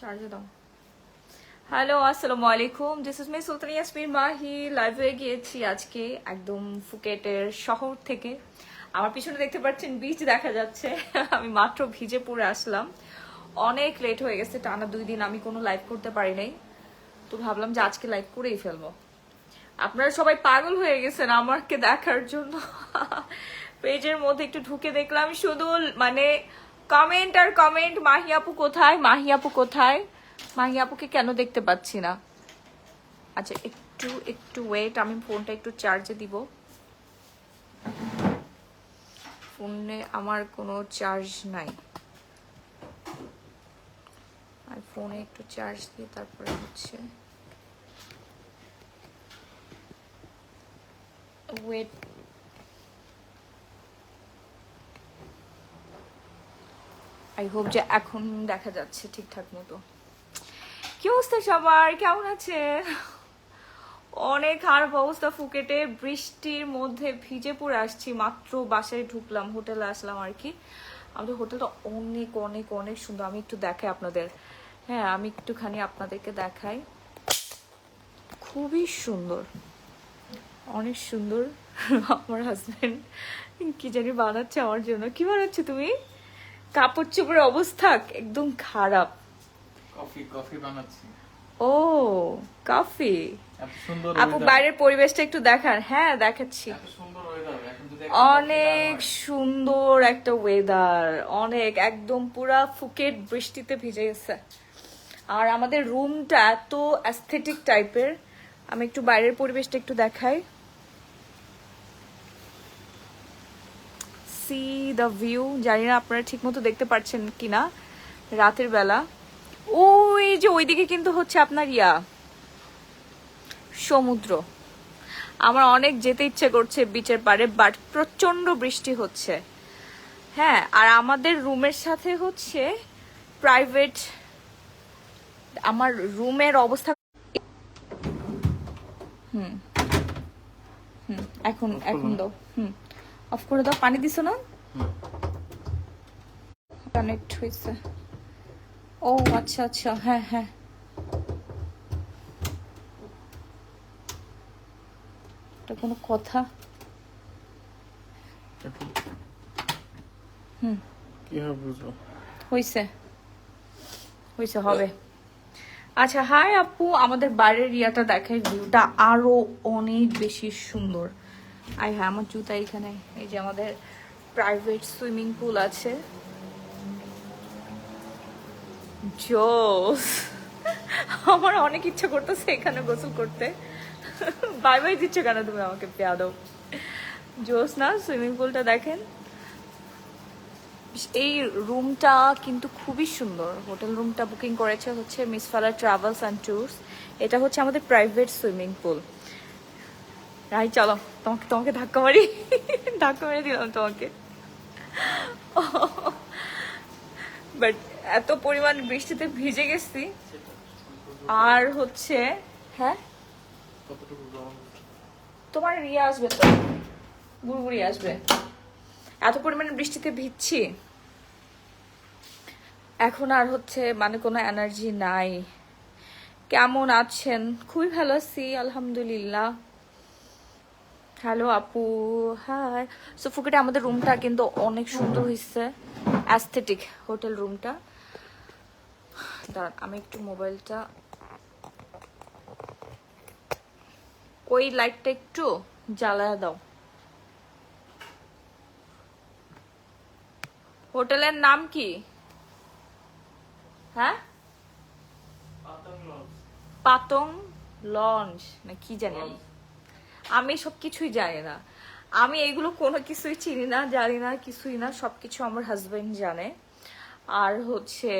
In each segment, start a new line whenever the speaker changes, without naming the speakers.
চার্জে দাও। হ্যালো, আসসালামু আলাইকুম। This is me Sultana Yasmin Mahi. লাইভে গিয়েছি আজকে একদম ফুকেটের শহর থেকে। আমার পিছনে দেখতে পাচ্ছেন বিচ দেখা যাচ্ছে। আমি মাত্র ভিজে পড়ে আসলাম, অনেক লেট হয়ে গেছে। টানা 2 দিন আমি কোনো লাইভ করতে পারি নাই, তো ভাবলাম যে আজকে লাইভ করেই ফেলবো। আপনারা সবাই পাগল হয়ে গেছেন আমাকে দেখার জন্য। পেজের মধ্যে একটু ঢুকে দেখলাম শুধু মানে কমেন্ট আর কমেন্ট। মাহি আপু কোথায়, মাহি আপু কোথায়, মাহি আপুকে কেন দেখতে পাচ্ছি না। আচ্ছা একটু একটু ওয়েট, আমি ফোনটা একটু চার্জে দিব। ফোনে আমার কোনো চার্জ নাই, আর ফোনে একটু চার্জ দিয়ে তারপরে হচ্ছে ওয়েট। আই হোপ যে এখন দেখা যাচ্ছে ঠিকঠাক মতো। কি অবস্থা সবার, কেমন আছে? অনেক খারাপ অবস্থা ফুকেটে, বৃষ্টির মধ্যে ভিজে পড়ে আসছি। মাত্র বাসায় ঢুকলাম, হোটেলে আসলাম আর কি। আমাদের হোটেলটা অনেক অনেক অনেক সুন্দর। আমি একটু দেখাই আপনাদের, হ্যাঁ আমি একটুখানি আপনাদেরকে দেখাই। খুবই সুন্দর, অনেক সুন্দর। আমার হাজবেন্ড কি জানি বানাচ্ছে আমার জন্য। কি বানাচ্ছে তুমি? কাপড় চোপড়ের অবস্থা একদম খারাপ।
কফি কফি বানাচ্ছি।
ও কফি।
এত সুন্দর
আপু বাইরের পরিবেশটা একটু দেখান। হ্যাঁ দেখাচ্ছি।
এত সুন্দর ওয়েদার, এখন যদি
অনেক সুন্দর একটা ওয়েদার, অনেক একদম পুরা ফুকেট বৃষ্টিতে ভিজে গেছে। আর আমাদের রুমটা এত অ্যাস্থেটিক টাইপের। আমি একটু বাইরের পরিবেশটা একটু দেখাই। C the view. জানি না আপনারা ঠিক মতো দেখতে পাচ্ছেন কিনা রাতের বেলা। ওই যে ওইদিকে কিন্তু হচ্ছে আপনার সমুদ্র। আমার অনেক যেতে ইচ্ছে করছে বিচের পাড়ে, বাট প্রচন্ড বৃষ্টি হচ্ছে। হ্যাঁ, আর আমাদের রুমের সাথে হচ্ছে প্রাইভেট। আমার রুমের অবস্থা হুম হুম এখন এখন দাও। অফ করে দাও। পানি দিছো না? কানেক্ট হয়েছে। ও আচ্ছা আচ্ছা, হ্যাঁ হ্যাঁ। এটা কোনো কথা?
কি হবে বুঝবো।
হয়েছে হয়েছে, হবে। আচ্ছা হাই আপু, আমাদের বাইরের ইয়াটা দেখাই, ভিউটা আরো অনেক বেশি সুন্দর। আই হ্যাঁ, আমার জুতা এখানে। এই যে আমাদের প্রাইভেট সুইমিং পুল আছে। জোস। আমার অনেক ইচ্ছা করতেছে এখানে গোসল করতে। বাই বাই দিচ্ছ কেন তুমি আমাকে, পেয়াদব। জোস না? সুইমিং পুলটা দেখেন। এই রুমটা কিন্তু খুবই সুন্দর। হোটেল রুমটা বুকিং করেছে হচ্ছে মিস ফালা ট্রাভেলস অ্যান্ড ট্যুরস। এটা হচ্ছে আমাদের প্রাইভেট সুইমিং পুল। রাই চলো, তোমাকে তোমাকে ধাক্কা মারি। ধাক্কা মেরে দিলাম তোমাকে। বাট এত পরিমাণ বৃষ্টিতে ভিজে গেছি। আর হচ্ছে হ্যাঁ, তোমার আসবে তো, বুড়বুড়ি আসবে। এত পরিমাণে বৃষ্টিতে ভিজছি, এখন আর হচ্ছে মানে কোনো এনার্জি নাই। কেমন আছেন? খুবই ভালো আছি আলহামদুলিল্লাহ। হ্যালো আপু, হাই। সো ফুকেটে আমাদের রুমটা কিন্তু অনেক সুন্দর হয়েছে, অ্যাস্থেটিক হোটেল রুমটা। দাঁড়ান আমি একটু মোবাইলটা, ওই লাইটটা একটু জ্বালায় দাও। হোটেলের নাম কি? হ্যাঁ, পাতং লঞ্চ না কি জানি। আমি সব কিছুই জানি না। আমি এগুলো কোনো কিছুই চিনি না, জানি না, কিছুই না। সবকিছু আমার হাজবেন্ড জানে। আর হচ্ছে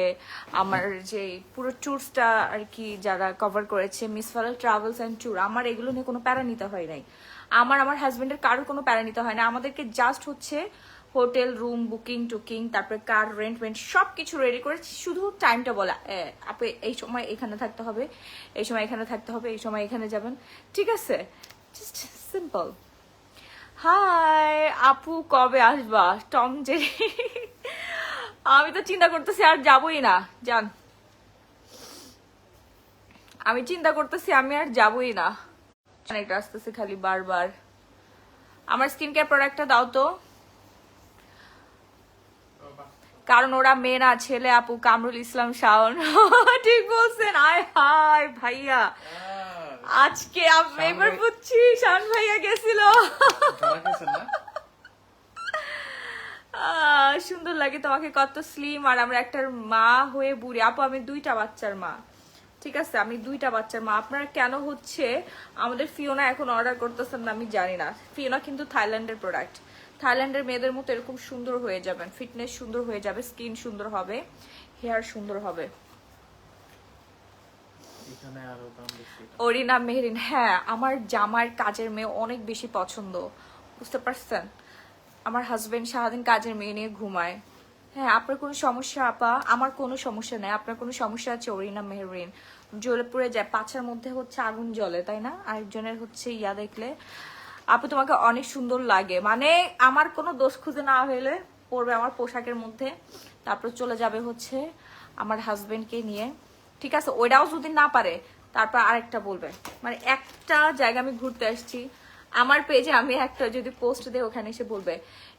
আমার যে পুরো ট্যুরসটা আর কি যারা কভার করেছে, মিস ফালাল ট্রাভেলস অ্যান্ড ট্যুর, আমার এগুলো নিয়ে কোনো প্যারা নিতে হয় নাই। আমার হাজবেন্ডের কারোর কোনো প্যারা নিতে হয় না। আমাদেরকে জাস্ট হচ্ছে হোটেল রুম বুকিং টুকিং, তারপরে কার রেন্ট সব কিছু রেডি করে, শুধু টাইমটা বলা, আপনি এই সময় এখানে থাকতে হবে, এই সময় এখানে থাকতে হবে, এই সময় এখানে যাবেন, ঠিক আছে? Just simple. হাই আপু, কবে আসবা টম জেরি? আমি তো চিন্তা করতেছি আর যাবোই না, জান। আমি চিন্তা করতেছি আমি আর যাবই না, এটা আসতেছে খালি বারবার। আমার স্কিন কেয়ার প্রোডাক্টটা দাও তো, কারণ ওরা মেয়ে না ছেলে আপু। কামরুল ইসলাম শাওন ঠিক বলছেন। আয় হায় ভাইয়া, আজকে আমি এবার বুঝছি শাওন ভাইয়া গেছিল। সুন্দর লাগে তোমাকে, কত স্লিম। আর আমরা একটা মা হয়ে বুড়ি। আপু আমি 2টা বাচ্চার মা, ঠিক আছে, আমি 2টা বাচ্চার মা। আপনারা কেন হচ্ছে আমাদের ফিওনা এখন অর্ডার করতেছেন না আমি জানি না। ফিওনা কিন্তু থাইল্যান্ডের প্রোডাক্ট। থাইল্যান্ডের মেয়েদের মতো এরকম সুন্দর হয়ে যাবেন, ফিটনেস সুন্দর হয়ে যাবে, স্কিন সুন্দর হবে, হেয়ার সুন্দর হবে। অরিনা মেহরিন, হ্যাঁ আমার জামার কাজের মেয়ে অনেক বেশি পছন্দ, বুঝতে পারছেন? আমার হাজবেন্ড সারাদিন কাজের মেয়ে নিয়ে ঘুমায়। হ্যাঁ আপনার কোনো সমস্যা আপা? আমার কোনো সমস্যা নেই। আপনার কোনো সমস্যা আছে অরিনা মেহরিন? জ্বলে পুড়ে যায়, পাছার মধ্যে হচ্ছে আগুন জ্বলে, তাই না? আরেকজনের হচ্ছে ইয়া দেখলে। আপু তোমাকে অনেক সুন্দর লাগে, মানে আমার কোনো দোষ খুঁজে না হইলে পড়বে আমার পোশাকের মধ্যে, তারপর চলে যাবে হচ্ছে আমার হাজবেন্ডকে নিয়ে, ঠিক আছে? ওইটাও যদি না পারে তারপর আরেকটা বলবে। মানে একটা জায়গা আমি ঘুরতে আসছি, আমার পেজে আমি একটা যদি পোস্ট দেই ওখানে এসে বলবে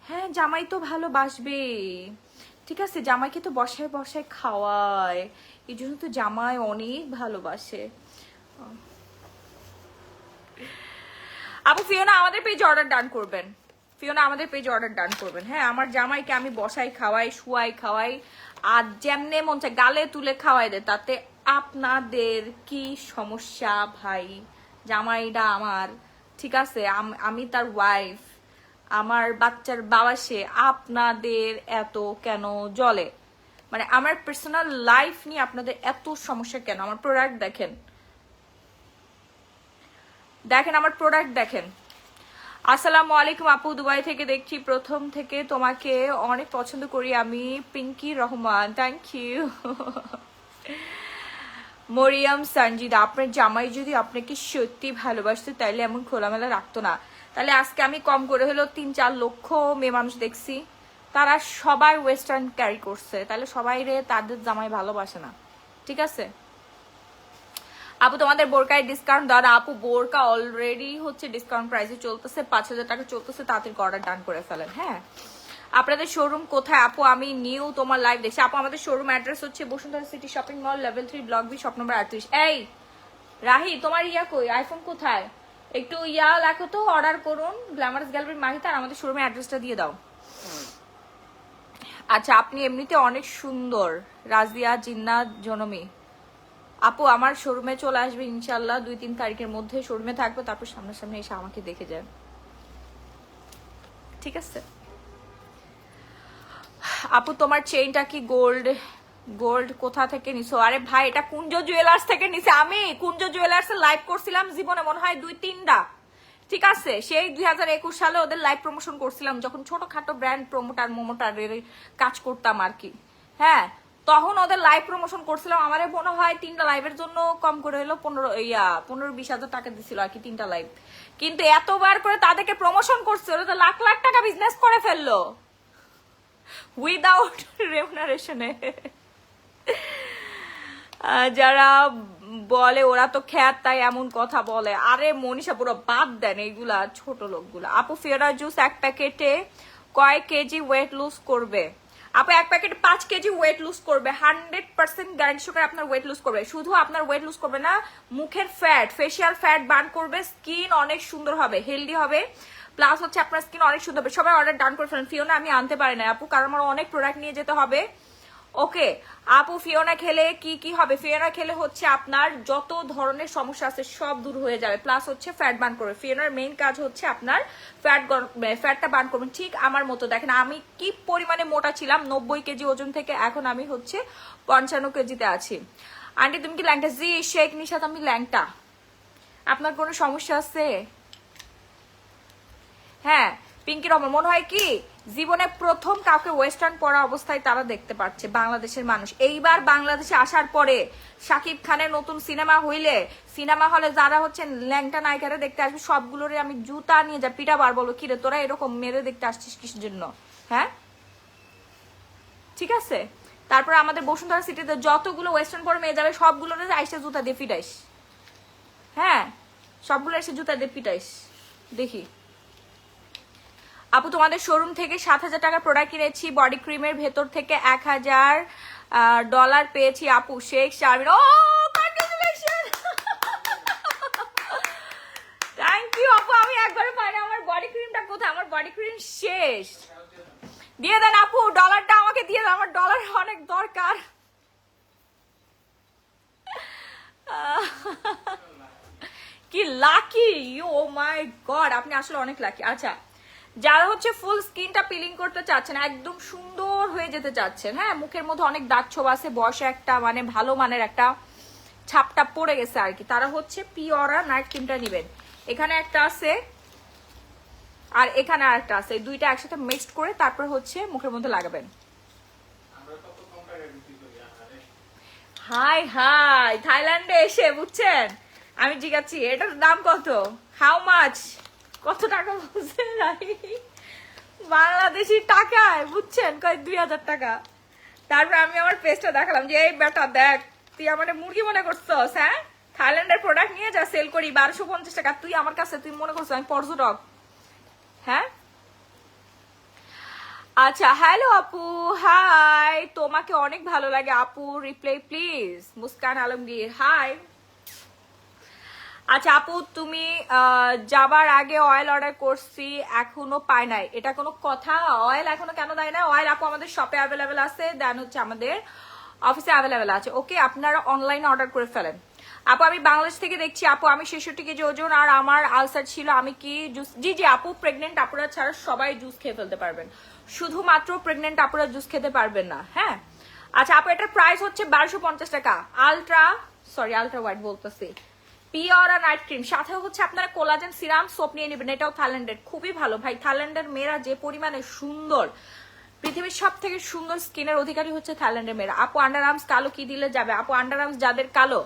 হ্যাঁ জামাই তো ভালোবাসবে, ঠিক আছে, জামাইকে তো বসায় বসায় খাওয়ায়, এই জন্য তো জামাই অনেক ভালোবাসে। আপু ফিওনা আমাদের পেজে অর্ডার ডান করবেন, ফিওনা আমাদের পেজে অর্ডার ডান করবেন। হ্যাঁ আমার জামাইকে আমি বসাই খাওয়াই, শুয়াই খাওয়াই, আর যেমনে মন চায় গালে তুলে খাওয়াই দেয়, তাতে আপনাদের কি সমস্যা ভাই? জামাইটা আমার, ঠিক আছে, আমি তার ওয়াইফ, আমার বাচ্চার বাবা সে, আপনাদের এত কেন জ্বলে? মানে আমার পার্সোনাল লাইফ নিয়ে আপনাদের এত সমস্যা কেন? আমার প্রোডাক্ট দেখেন, দেখেন আমার প্রোডাক্ট দেখেন। আসসালামু আলাইকুম আপু, দুবাই থেকে দেখছি, প্রথম থেকে তোমাকে অনেক পছন্দ করি আমি, পিঙ্কি রহমান। Thank you. মরিয়াম সঞ্জিদা, আপনার জামাই যদি আপনাকে সত্যি ভালোবাসতো তাইলে এমন খোলামেলা রাখতো না। তাহলে আজকে আমি কম করে হলো 3-4 লক্ষ মেয়ে মানুষ দেখছি, তারা সবাই ওয়েস্টার্ন ক্যারি করছে, তাহলে সবাই রে তাদের জামাই ভালোবাসে না, ঠিক আছে? আপু তোমাদের বোরকায় ডিসকাউন্ট দাও না? আপু বোরকা অলরেডি হচ্ছে ডিসকাউন্ট প্রাইসে চলতেছে, 5000 টাকা চলতেছে, তাড়াতাড়ি অর্ডার ডান করে ফেলেন। হ্যাঁ আপনাদের শোরুম কোথায় আপু? আমি নিউ তোমার লাইভ দেখছি আপু। আমাদের শোরুম অ্যাড্রেস হচ্ছে Bashundhara city shopping mall, level 3, block B, shop number 38। এই রাহি তোমার ইয়া কই, আইফোন কোথায়? একটু ইয়া লেখো তো, অর্ডার করুন গ্ল্যামারাস গ্যালারি মাহিতা, আর আমাদের শোরুমের অ্যাড্রেসটা দিয়ে দাও। আচ্ছা আপনি এমনিতে অনেক সুন্দর। রাজিয়া জিন্নাত জনমি, আপু আমার শোরুমে চলে আসবে ইনশাল্লাহ 2-3 তারিখের মধ্যে শোরুমে থাকবে, তারপর সামনাসামনি এসে আমাকে দেখে যান, ঠিক আছে? আপু তোমার চেইনটা কি গোল্ড? গোল্ড কোথা থেকে নিছো? আরে ভাই এটা কুঞ্জ জুয়েলার্স থেকে নিছে। আমি কুঞ্জ জুয়েলার্স লাইভ করছিলাম জীবনে মনে হয় 2-3টা, ঠিক আছে? সেই 2021 সালে ওদের লাইভ প্রমোশন করছিলাম, যখন ছোটখাটো ব্র্যান্ড মোমোটারের কাজ করতাম আর কি। হ্যাঁ তখন ওদের লাইভ প্রমোশন করছিলাম, আমারে মনে হয় 3টা লাইভের জন্য কম করে হলো 15-20 হাজার টাকা দিছিল আর কি, 3টা লাইভ। কিন্তু এতবার করে তাদেরকে প্রমোশন করছে, ওরা তো লাখ লাখ টাকা বিজনেস করে ফেললো উইদাউট রেমুনারেশনে। যারা বলে ওরা তো খ্যাত তাই এমন কথা বলে, আরে মনীষা পুরো বাদ দেন এইগুলা ছোট লোকগুলা। আপু ফিওরা জুস এক প্যাকেটে কয় কেজি ওয়েট লুজ করবে? আপু এক প্যাকেটে 5 কেজি ওয়েট লুজ করবে, 100% গ্যারান্টি সহকারে আপনার ওয়েট লুজ করবে। শুধু আপনার ওয়েট লুজ করবে না, মুখের ফ্যাট, ফেসিয়াল ফ্যাট বার্ন করবে, স্কিন অনেক সুন্দর হবে, হেলদি হবে, প্লাস হচ্ছে আপনার স্কিন অনেক সুন্দর হবে। সবাই অর্ডার ডান করে ফেলেন। ফিওনা আমি আনতে পারি না আপু, কারণ আমার অনেক প্রোডাক্ট নিয়ে যেতে হবে। ওকে আপু ফিওনা খেলে কি কি হবে? ফিওনা খেলে হচ্ছে আপনার যত ধরনের সমস্যা আছে সব দূর হয়ে যাবে, প্লাস হচ্ছে ফ্যাট বার্ন করবে। ফিওনার মেইন কাজ হচ্ছে আপনার ফ্যাটটা বার্ন করবেন, ঠিক আমার মতো। দেখেন আমি কি পরিমাণে মোটা ছিলাম, 90 কেজি ওজন থেকে এখন আমি হচ্ছে 55 কেজিতে আছি। আন্টি তুমি কি ল্যাংটা? জি শেখ নিশাত আমি ল্যাংটা। আপনার কোনো সমস্যা আছে? হ্যাঁ পিঙ্কি রহমান, মনে হয় কি জীবনে প্রথম কাউকে ওয়েস্টার্ন পরা অবস্থায় তারা দেখতে পাচ্ছে বাংলাদেশের মানুষ। এইবার বাংলাদেশে আসার পরে শাকিব খানের নতুন সিনেমা হইলে সিনেমা হলে যারা হচ্ছে ল্যাংটা নায়িকারা দেখতে আসবে সবগুলোরে আমি জুতা নিয়ে যা পিটা বার, বলো কিরে তোরা এরকম মেরে দেখতে আসছিস কিসের জন্য? হ্যাঁ ঠিক আছে। তারপর আমাদের বসুন্ধরা সিটিতে যতগুলো ওয়েস্টার্ন পরে মেয়ে যাবে সবগুলোরে আইসা জুতা দিয়ে ফিটাইস, হ্যাঁ, সবগুলো এসে জুতা দিয়ে পিটাইস দেখি। আপু তোমাদের শোরুম থেকে 7,000 টাকার প্রোডাক্ট কিনেছি, বডি ক্রিমের ভেতর থেকে $1,000 পেয়েছি আপু। শেখ শারমিন, ও কংগ্রাচুলেশন, থ্যাংক ইউ আপু। আমি একবারে পাইনি, আমার বডি ক্রিমটা কোথায়? আমার বডি ক্রিম শেষ। দিয়ে দেন আপু, ডলারটা আমাকে দিয়ে দেন, আমার ডলার অনেক দরকার। কি লাকি, ও মাই গড, আপনি আসলে অনেক লাকি। আচ্ছা, যারা হচ্ছে ফুল স্কিনটা পিলিং করতে চাচ্ছেন, একদম সুন্দর হয়ে যেতে চাচ্ছেন, হ্যাঁ, মুখের মধ্যে অনেক দাগ ছোপ আছে, বয়সে একটা মানে ভালো মানের একটা ছাপটা পড়ে গেছে আর কি, তারা হচ্ছে পিওরা নাইট ক্রিমটা নেবেন। এখানে একটা আছে আর এখানে আর একটা আছে, দুইটা একসাথে মিক্সড করে তারপর হচ্ছে মুখের মধ্যে লাগাবেন। হাই হাই, থাইল্যান্ডে এসে বুঝছেন আমি জিজ্ঞাসি এটার দাম কত, হাউ মাচ, কত টাকা বুঝছেন, বাংলাদেশি টাকায় বুঝছেন, কয় 2,000 টাকা। তারপর আমি আমার পেজটা দেখালাম যে এই বেটা দেখ, তুই আমার মুরগি মনে করছস, হ্যাঁ, থাইল্যান্ডের প্রোডাক্ট নিয়ে যা সেল করি 1250 টাকা, তুই আমার কাছে তুই মনে করছিস আমি পর্যটক, হ্যাঁ। আচ্ছা, হ্যালো আপু, হাই, তোমাকে অনেক ভালো লাগে আপু, reply please. Muskan Alamgir, hi. আচ্ছা আপু, তুমি যাবার আগে অয়েল অর্ডার করছি, এখনো পাই নাই, এটা কোনো কথা? অয়েল এখনো কেন দেয় না? অয়েল আপু আমাদের শপে অ্যাভেলেবেল আছে, দেন হচ্ছে আমাদের অফিসে অ্যাভেলেবেল আছে। ওকে, আপনারা অনলাইনে অর্ডার করে ফেলেন। আপু আমি বাংলাদেশ থেকে দেখছি আপু, আমি 66 কেজি ওজন আর আমার আলসার ছিল, আমি কি জুস? জি জি আপু, প্রেগনেন্ট আপুরা ছাড়া সবাই জুস খেয়ে ফেলতে পারবেন, শুধুমাত্র প্রেগনেন্ট আপুরা জুস খেতে পারবেন না, হ্যাঁ। আচ্ছা আপু, এটার প্রাইস হচ্ছে 1250 টাকা। আলট্রা হোয়াইট বলতেছি, পিওরা নাইট ক্রিম, সাথে হচ্ছে আপনারা কোলাজেন সিরাম সোপ নিয়ে নেবেন, এটাও থাইল্যান্ডের, খুবই ভালো ভাই। থাইল্যান্ডের মেয়েরা যে পরিমাণে সুন্দর, পৃথিবীর সব থেকে সুন্দর স্কিনের অধিকারী হচ্ছে থাইল্যান্ডের মেয়েরা। আপু আন্ডার আর্মস কালো কি দিলে যাবে? আপু আন্ডার আর্মস যাদের কালো,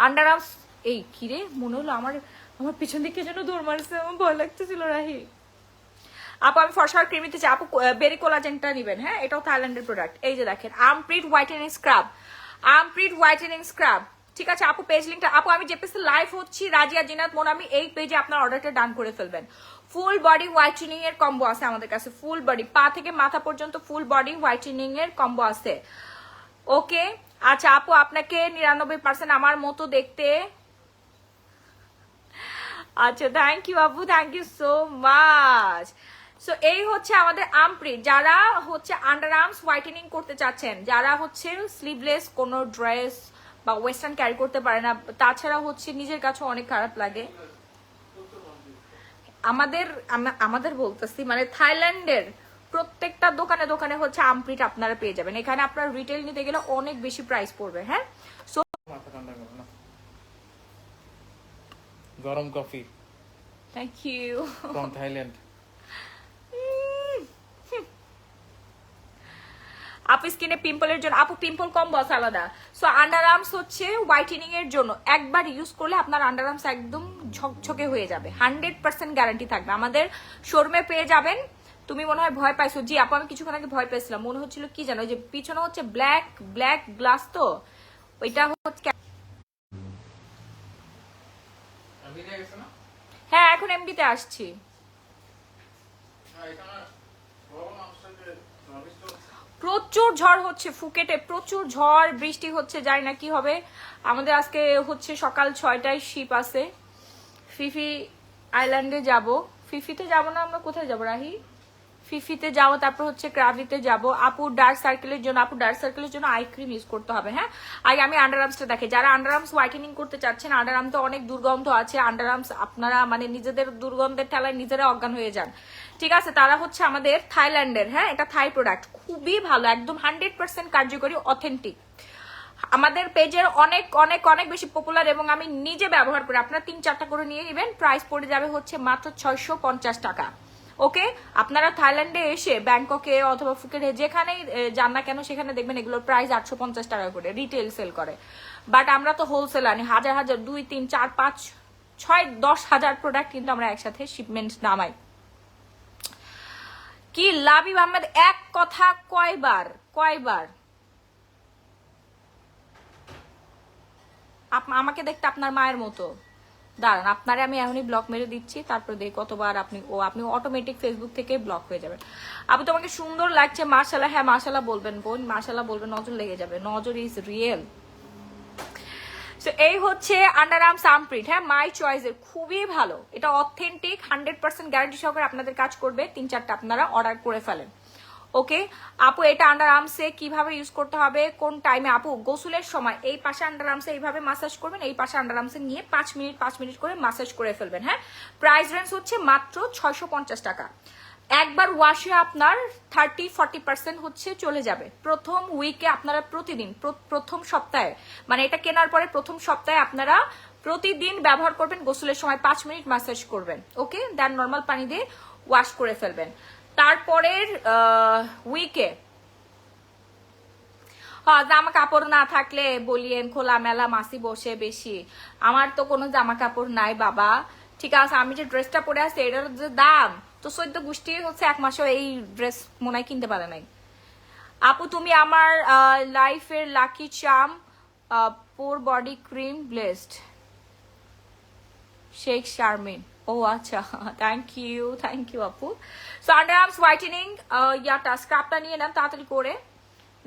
আন্ডার আর্মস, এই কিরে মনে হলো আমার আমার পিছন দিকে যেন দৌড় মারছে, আমার ভয় লাগতেছিল রাহি। আপু আমি ফর্সার ক্রিম নিতে চাই আপু, বেরি কোলাজেনটা নেবেন, হ্যাঁ, এটাও থাইল্যান্ডের প্রোডাক্ট। এই যে দেখেন, আমপ্রিট হোয়াইটেনিং স্ক্রাব, আমপ্রিট হোয়াইটেনিং স্ক্রাব, ঠিক আছে আপু। পেজ লিঙ্কটা আপু, আমি যে পেজে লাইভ হচ্ছি রাজিয়া জিনাত মোনামি, এই পেজে আপনার অর্ডারটা ডান করে ফেলবেন। ফুল বডি হোয়াইটেনিং এর কম্বো আছে আমাদের কাছে, ফুল বডি পা থেকে মাথা পর্যন্ত ফুল বডি হোয়াইটেনিং এর কম্বো আছে। ওকে, আচ্ছা আপু, আপনাকে 99% আমার মতো দেখতে। আচ্ছা, থ্যাংক ইউ আপু, thank you so much. So এই হচ্ছে আমাদের আমপ্রিট, যারা হচ্ছে আন্ডার আর্মস হোয়াইটেনিং করতে চাচ্ছেন, যারা হচ্ছে স্লিভলেস কোনো ড্রেস বা ওয়েস্টার্ন ক্যারি করতে পারে না, তাছাড়া হচ্ছে নিজের কাছে অনেক খারাপ লাগে। আমাদের বলতেছি মানে থাইল্যান্ডের প্রত্যেকটা দোকানে দোকানে হচ্ছে আমপ্রিট আপনারা পেয়ে যাবেন। এখানে আপনার রিটেল নিতে গেলে অনেক বেশি প্রাইস পড়বে, হ্যাঁ। সো
গরম coffee,
thank you
from Thailand.
আপু স্কিনে পিম্পলের জন্য, আপু পিম্পল কম বস আলাদা। সো আন্ডার আর্মস হচ্ছে হোয়াইটেনিং এর জন্য, একবার ইউজ করলে আপনার আন্ডার আর্মস একদম ঝকঝকে হয়ে যাবে, 100% গ্যারান্টি থাকবে। আমাদের শোরুমে পেয়ে যাবেন। তুমি মনে হয় ভয় পাইছো? জি আপু, আমি কিছুক্ষণ আগে ভয় পেয়েছিলাম, মনে হচ্ছিল কি জানো, যে পিছনে হচ্ছে ব্ল্যাক ব্ল্যাক গ্লাস, তো ওইটা হচ্ছে, হ্যাঁ এখন এমডিতে আসছি। প্রচুর ঝড় হচ্ছে ফুকেটে, প্রচুর ঝড় বৃষ্টি হচ্ছে, জানি না কি হবে। আমাদের আজকে হচ্ছে সকাল 6টায় শিপ আছে, ফিফি আইল্যান্ডে যাব। ফিফিতে যাব না, আমরা কোথায় যাব রাহি? ফিফিতে যাবো, তারপর হচ্ছে ক্রাভিতে যাব। আপুর ডার্ক সার্কেলের জন্য, আপুর ডার্ক সার্কেলের জন্য আই ক্রিম ইউজ করতে হবে, হ্যাঁ। আগে আমি আন্ডার আর্মসটা দেখে, যারা আন্ডার আর্মস হোয়াইটেনিং করতে চাচ্ছেন, আন্ডার আর্মসে অনেক দুর্গন্ধ আছে, আন্ডার আর্মস আপনারা মানে নিজেদের দুর্গন্ধের ঠেলায় নিজেরা অজ্ঞান হয়ে যান, ঠিক আছে। তারা হচ্ছে আমাদের থাইল্যান্ডের, হ্যাঁ, এটা থাই প্রোডাক্ট, খুবই ভালো, একদম 100% কার্যকরী, অথেন্টিক। আমাদের পেজের অনেক অনেক অনেক বেশি পপুলার এবং আমি নিজে ব্যবহার করি। আপনারা 3-4টা করে নিয়ে নেবেন, প্রাইস পড়ে যাবে হচ্ছে মাত্র 650 টাকা। ওকে, আপনারা থাইল্যান্ডে এসে ব্যাংককে অথবা ফুকেটে যেখানেই যান না কেন, সেখানে দেখবেন এগুলোর প্রাইস 850 টাকা করে রিটেল সেল করে। বাট আমরা তো হোলসেল আনি, হাজার হাজার 2, 3, 4, 5, 6, 10 হাজার প্রোডাক্ট কিন্তু আমরা একসাথে শিপমেন্ট নামাই। কি লাবিব আহমেদ, এক কথা কয়বার আমাকে দেখতে আপনার মায়ের মতো, দাঁড়ান, আপনারে আমি এখনই ব্লক মেরে দিচ্ছি, তারপর দেখি কতবার আপনি অটোমেটিক ফেসবুক থেকে ব্লক হয়ে যাবেন। আপু তোমাকে সুন্দর লাগছে, মাশাআল্লাহ। হ্যাঁ মাশাআল্লাহ বলবেন বোন, মাশাআল্লাহ বলবেন, নজর লেগে যাবে, নজর ইজ রিয়েল। তো এই হচ্ছে আন্ডার আর্মস আমপ্রিন্ট, হ্যাঁ মাই চয়েসের, খুবই ভালো, এটা অথেন্টিক 100% গ্যারান্টি সহকারে আপনাদের কাজ করবে। 3-4টা আপনারা অর্ডার করে ফেলেন। ওকে আপু, এটা আন্ডার আর্মসে কিভাবে ইউজ করতে হবে, কোন টাইমে? আপু গোসলের সময় এই পাশে আন্ডার আর্মসে এইভাবে মাসাজ করবেন, এই পাশে আন্ডার আর্মসে নিয়ে 5 মিনিট করে মাসাজ করে ফেলবেন। হ্যাঁ, প্রাইস রেঞ্জ হচ্ছে মাত্র 650 টাকা। একবার ওয়াশে আপনার 30-40% হচ্ছে চলে যাবে। প্রথম উইকে আপনারা প্রতিদিন, প্রথম সপ্তাহে, মানে এটা কেনার পরে প্রথম সপ্তাহে আপনারা প্রতিদিন ব্যবহার করবেন। গোসলের সময় 5 মিনিট মাসাজ করবেন। ওকে, দেন নর্মাল পানি দিয়ে ওয়াশ করে ফেলবেন। তারপরের উইকে জামা কাপড় না থাকলে বলিয়েন, খোলা মেলা মাসি বসে বেশি। আমার তো কোনো জামা কাপড় নাই বাবা, ঠিক আছে। আমি যে ড্রেসটা পরে আছি এটার যে দাম তো 14 গোষ্ঠী হচ্ছে 1 মাসেও এই ড্রেস মনে হয় কিনতে পারে নাই। আপু তুমি আমার লাইফের লাকি চার্ম, পোর body cream blessed, Sheikh Sharmin. ও আচ্ছা, থ্যাংক ইউ আপু। সো আন্ডার আর্মস হোয়াইটেনিং ইয়াটা স্ক্রাবটা নিয়ে নেন তাড়াতাড়ি করে।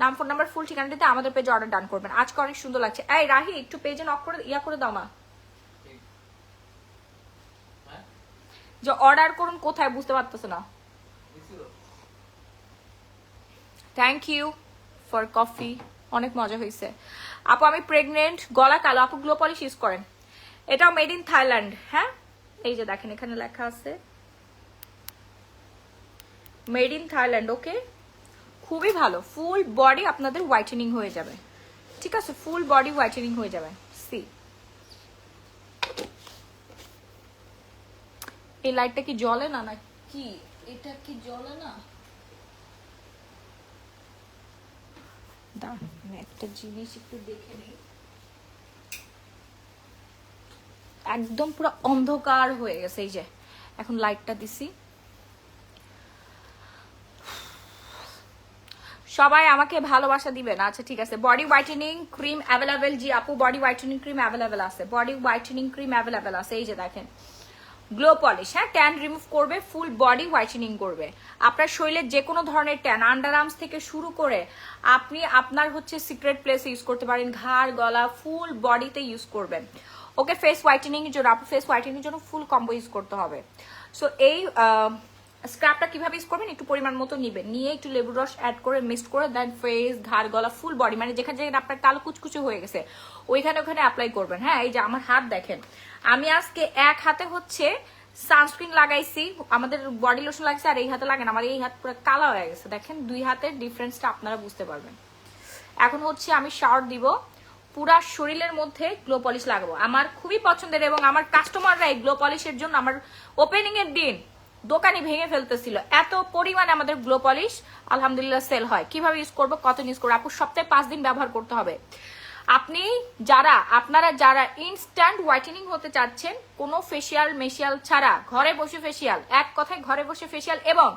নাম, ফোন নাম্বার, ফুল ঠিকানা দিতে আমাদের পেজে অর্ডার ডান করবেন। আজকে অনেক সুন্দর লাগছে। এই রাহি, একটু পেজে নক করে করে দাও না, যে অর্ডার করুন কোথায় বুঝতে পারতেছে না। থ্যাংক ইউ ফর কফি, অনেক মজা হয়েছে। আপু আমি প্রেগনেন্ট, গলা কালো, আপু গ্লো পলিশ ইউজ করেন। এটাও মেড ইন থাইল্যান্ড। হ্যাঁ, এই যে দেখেন এখানে লেখা আছে মেড ইন থাইল্যান্ড। ওকে, খুবই ভালো, ফুল বডি আপনাদের হোয়াইটেনিং হয়ে যাবে। ঠিক আছে, ফুল বডি হোয়াইটেনিং হয়ে যাবে। সি, এই লাইটটা কি জ্বলে না, না কি এটা কি জ্বলে না? দাঁড়ান আমি একটা জিনিস একটু দেখে নিই। একদম পুরো অন্ধকার হয়ে গেছে, এই যে এখন লাইটটা দিছি। সবাই আমাকে ভালোবাসা দিবেন। আচ্ছা ঠিক আছে, বডি হোয়াইটেনিং ক্রিম অ্যাভেলেবেল। জি আপু, বডি হোয়াইটেনিং ক্রিম অ্যাভেলেবেল আছে, বডি হোয়াইটেনিং ক্রিম অ্যাভেলেবেল আছে। এই যে দেখেন গ্লো পলিশ, হ্যাঁ ট্যান রিমুভ করবে, ফুল বডি হোয়াইটেনিং করবে। আপনার শরীরের যে কোনো ধরনের ট্যান, আন্ডার আর্মস থেকে শুরু করে আপনি আপনার হচ্ছে সিক্রেট প্লেসে ইউজ করতে পারেন, ঘাড় গলা ফুল বডিতে ইউজ করবেন। ওকে, ফেস হোয়াইটেনিং এর জন্য, আপু ফেস হোয়াইটেনিং এর জন্য ফুল কম্বো ইউজ করতে হবে। সো এই স্ক্রাবটা কিভাবে ইউজ করবেন, একটু পরিমাণ মতো নিবেন, নিয়ে একটু লেবুর রস অ্যাড করে মিক্সড করে দেন ফেস, ঘাড় গলা ফুল বডি, মানে যেখানে যেখানে আপনার কালো কুচকুচে হয়ে গেছে ওইখানে ওখানে অ্যাপ্লাই করবেন। হ্যাঁ, এই যে আমার হাত দেখেন, আমি আজকে এক হাতে হচ্ছে সানস্ক্রিন লাগাইছি, আমাদের বডি লোশন লাগছে, আর এই হাতে লাগেন, আমার এই হাত পুরো কালো হয়ে গেছে। দেখেন দুই হাতের ডিফারেন্সটা আপনারা বুঝতে পারবেন। এখন হচ্ছে আমি শাওয়ার দিব, পুরা শরীরের মধ্যে গ্লো পলিশ লাগাবো। আমার খুবই পছন্দের, এবং আমার কাস্টমাররা এই গ্লো পলিশের জন্য আমার ওপেনিং এর দিন দোকানি ভেঙে ফেলতেছিল, এত পরিমাণে আমাদের গ্লো পলিশ আলহামদুলিল্লাহ সেল হয়। কিভাবে ইউজ করবো, কত ইউজ করবো, আপু সপ্তাহে 5 দিন ব্যবহার করতে হবে। আপনারা যারা ইনস্ট্যান্ট হোয়াইটেনিং হতে চাচ্ছেন, কোনো ফেসিয়াল মেশিয়াল ছাড়া ঘরে বসে ফেসিয়াল, এক কথায় ঘরে বসে ফেসিয়াল, এবং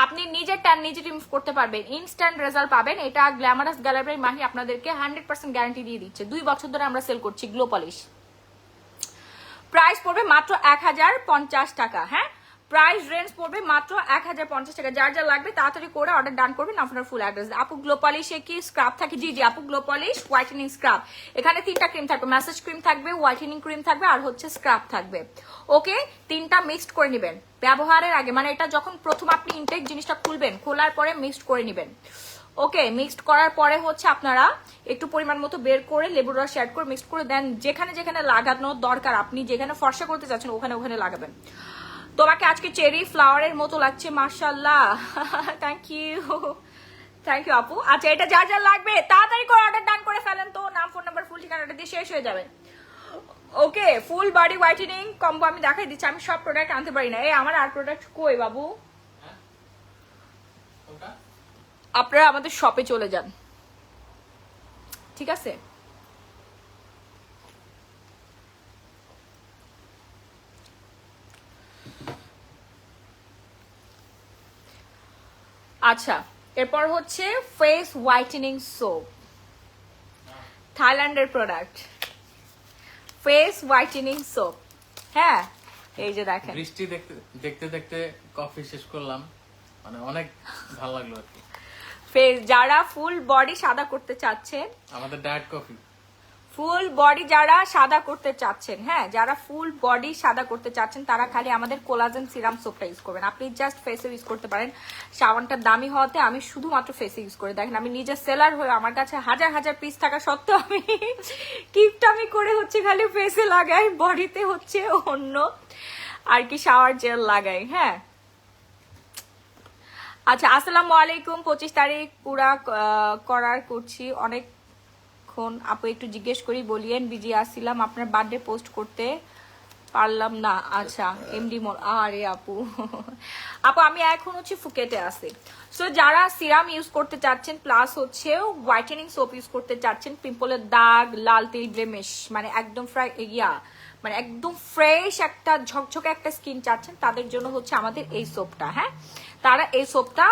আপনি নিজের ট্যান নিজে রিমুভ করতে পারবেন, ইনস্ট্যান্ট রেজাল্ট পাবেন, এটা গ্ল্যামারাস গ্যালারি মাহি আপনাদেরকে 100% গ্যারান্টি দিয়ে দিচ্ছে। 2 বছর ধরে আমরা সেল করছি গ্লো পলিশ। প্রাইস পড়বে মাত্র 1050 টাকা। হ্যাঁ, প্রাইস রেঞ্জ পড়বে মাত্র 1050 টাকা। যার যা লাগবে তাড়াতাড়ি করে অর্ডার ডান করবেন। আপনার ফুল অ্যাড্রেস। আপু গ্লো পলিশে কি স্ক্রাব থাকে? জি জি আপু, গ্লো পলিশ হোয়াইটেনিং স্ক্রাব, এখানে 3টা ক্রিম থাকবে, ম্যাসেজ ক্রিম থাকবে, হোয়াইটেনিং ক্রিম থাকবে, আর হচ্ছে স্ক্রাব থাকবে। ওকে, 3টা মিক্সড করে নেবেন ব্যবহারের আগে, মানে এটা যখন প্রথম আপনি ইনটেক জিনিসটা খুলবেন, খোলার পরে মিক্সড করে নেবেন। ওকে, মিক্সড করার পরে হচ্ছে আপনারা একটু পরিমাণ মতো বের করে লেবুর রস অ্যাড করে মিক্সড করে দেন, যেখানে যেখানে লাগানোর দরকার, আপনি যেখানে ফর্সা করতে চাচ্ছেন ওখানে ওখানে লাগাবেন। তোমাকে আজকে চেরি ফ্লাওয়ারের মতো লাগছে, মাশাআল্লাহ। থ্যাংক ইউ আপু। আচ্ছা, এটা যার যার লাগবে তাড়াতাড়ি করে অর্ডার ডান করে ফেলেন তো, নাম ফোন নাম্বার ফুল ঠিকানাটা দিয়ে শেষ হয়ে যাবে। ওকে, ফুল বডি হোয়াইটেনিং কম্বো আমি দেখাই দিচ্ছি। আমি সব প্রোডাক্ট আনতে পারি না। এই আমার আর প্রোডাক্ট কই বাবু? আপনারা আমাদের শপে চলে যান, ঠিক আছে? আচ্ছা, এরপর হচ্ছে ফেস হোয়াইটেনিং সোপ, থাইল্যান্ডের প্রোডাক্ট, ফেস হোয়াইটেনিং সোপ। হ্যাঁ এই যে দেখেন
বৃষ্টি দেখতে দেখতে দেখতে কফি শেষ করলাম, মানে অনেক ভালো লাগলো আর কি।
ফেস যারা ফুল বডি সাদা করতে চাচ্ছেন,
আমাদের ডায়েট কফি,
ফুল বডি যারা সাদা করতে চাচ্ছেন, হ্যাঁ যারা ফুল বডি সাদা করতে চাচ্ছেন তারা খালি আমাদের কোলাজেন সিরাম সোপটা ইউজ করবেন। আপনি জাস্ট ফেসে ইউজ করতে পারেন। সাবানটা দামি হওয়াতে আমি শুধুমাত্র ফেসে ইউজ করে দেখেন, আমি নিজে সেলার হয়ে আমার কাছে হাজার হাজার পিস থাকা সত্ত্বেও আমি কিপটামি করে হচ্ছে খালি ফেসে লাগাই, বডিতে হচ্ছে অন্য আর কি শাওয়ার জেল লাগাই। হ্যাঁ আচ্ছা, আসসালামু আলাইকুম। 25 তারিখ পুরা করার করছি অনেকক্ষণ। আপু একটু জিজ্ঞেস করি বলিয়েন, বিজি আসছিলাম আপনার বার্থডে পোস্ট করতে পারলাম না। আচ্ছা এমডি মোর, আরে আপু আপু আমি এখন হচ্ছে ফুকেটে আছি। সো যারা সিরাম ইউজ করতে চাচ্ছেন প্লাস হচ্ছে হোয়াইটেনিং সোপ ইউজ করতে চাচ্ছেন, পিম্পলের দাগ, লাল তিল, ব্লেমিশ, মানে একদম মানে একদম ফ্রেশ একটা ঝকঝকে একটা স্কিন চাচ্ছেন, তাদের জন্য হচ্ছে আমাদের এই সোপটা। হ্যাঁ তারা এই সোপটা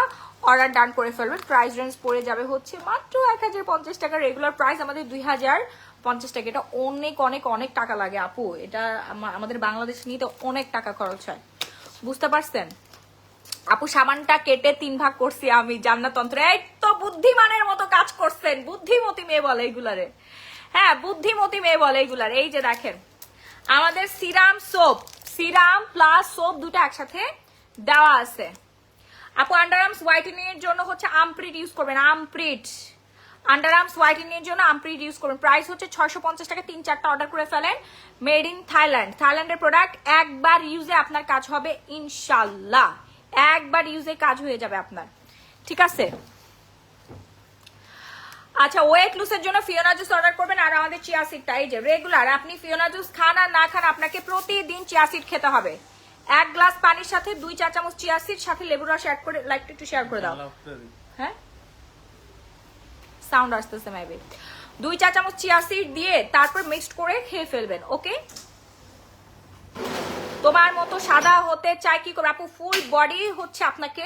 অর্ডার ডান করে ফেলবেন। প্রাইস রেঞ্জ পড়ে যাবে হচ্ছে মাত্র 1050 টাকা। রেগুলার প্রাইস আমাদের 2050 টাকা। এটা অনেক অনেক অনেক টাকা লাগে আপু, এটা আমাদের বাংলাদেশ নিয়ে তো অনেক টাকা খরচ হয়, বুঝতে পারছেন আপু? সাবানটা কেটে 3 ভাগ করছি আমি, জান্নাতন্ত্র। এই তো বুদ্ধিমানের মতো কাজ করছেন, বুদ্ধিমতী মেয়ে বলে এগুলারে। হ্যাঁ বুদ্ধিমতী মেয়ে বলে এগুলার। এই যে দেখেন আমাদের serum soap, serum plus soap দুটো একসাথে দেওয়া আছে। আপু আন্ডারআর্মস হোয়াইটেনিং এর জন্য হচ্ছে আমপ্রিট ইউজ করবেন, আমপ্রিট। আন্ডারআর্মস হোয়াইটেনিং এর জন্য আমপ্রিট ইউজ করবেন। প্রাইস হচ্ছে 650 টাকা। 3-4টা অর্ডার করে ফেলেন। মেড ইন থাইল্যান্ড, থাইল্যান্ডের প্রোডাক্ট। একবার ইউজে আপনার কাজ হবে ইনশাল্লাহ, একবার ইউজে কাজ হয়ে যাবে আপনার, ঠিক আছে? আচ্ছা ওয়েট লুসের জন্য ফিওনা জুস অর্ডার করবেন। আর আমাদের চিয়া সিডটা এই যে রেগুলার, আপনি ফিওনা জুস খান আর না খান আপনাকে প্রতিদিন চিয়া সিড খেতে হবে। 1 গ্লাস পানির সাথে 2 চা চামচ চিয়া সিড সাথে লেবুর রস অ্যাড করে, লাইক একটু শেয়ার করে দাও। হ্যাঁ সাউন্ড আসতেছে মেবি। 2 চা চামচ চিয়া সিড দিয়ে তারপর মিক্সড করে খেয়ে ফেলবেন। ওকে, তোমার মতো সাদা হতে চাই কি করে আপু? ফুল বডি হচ্ছে আপনাকে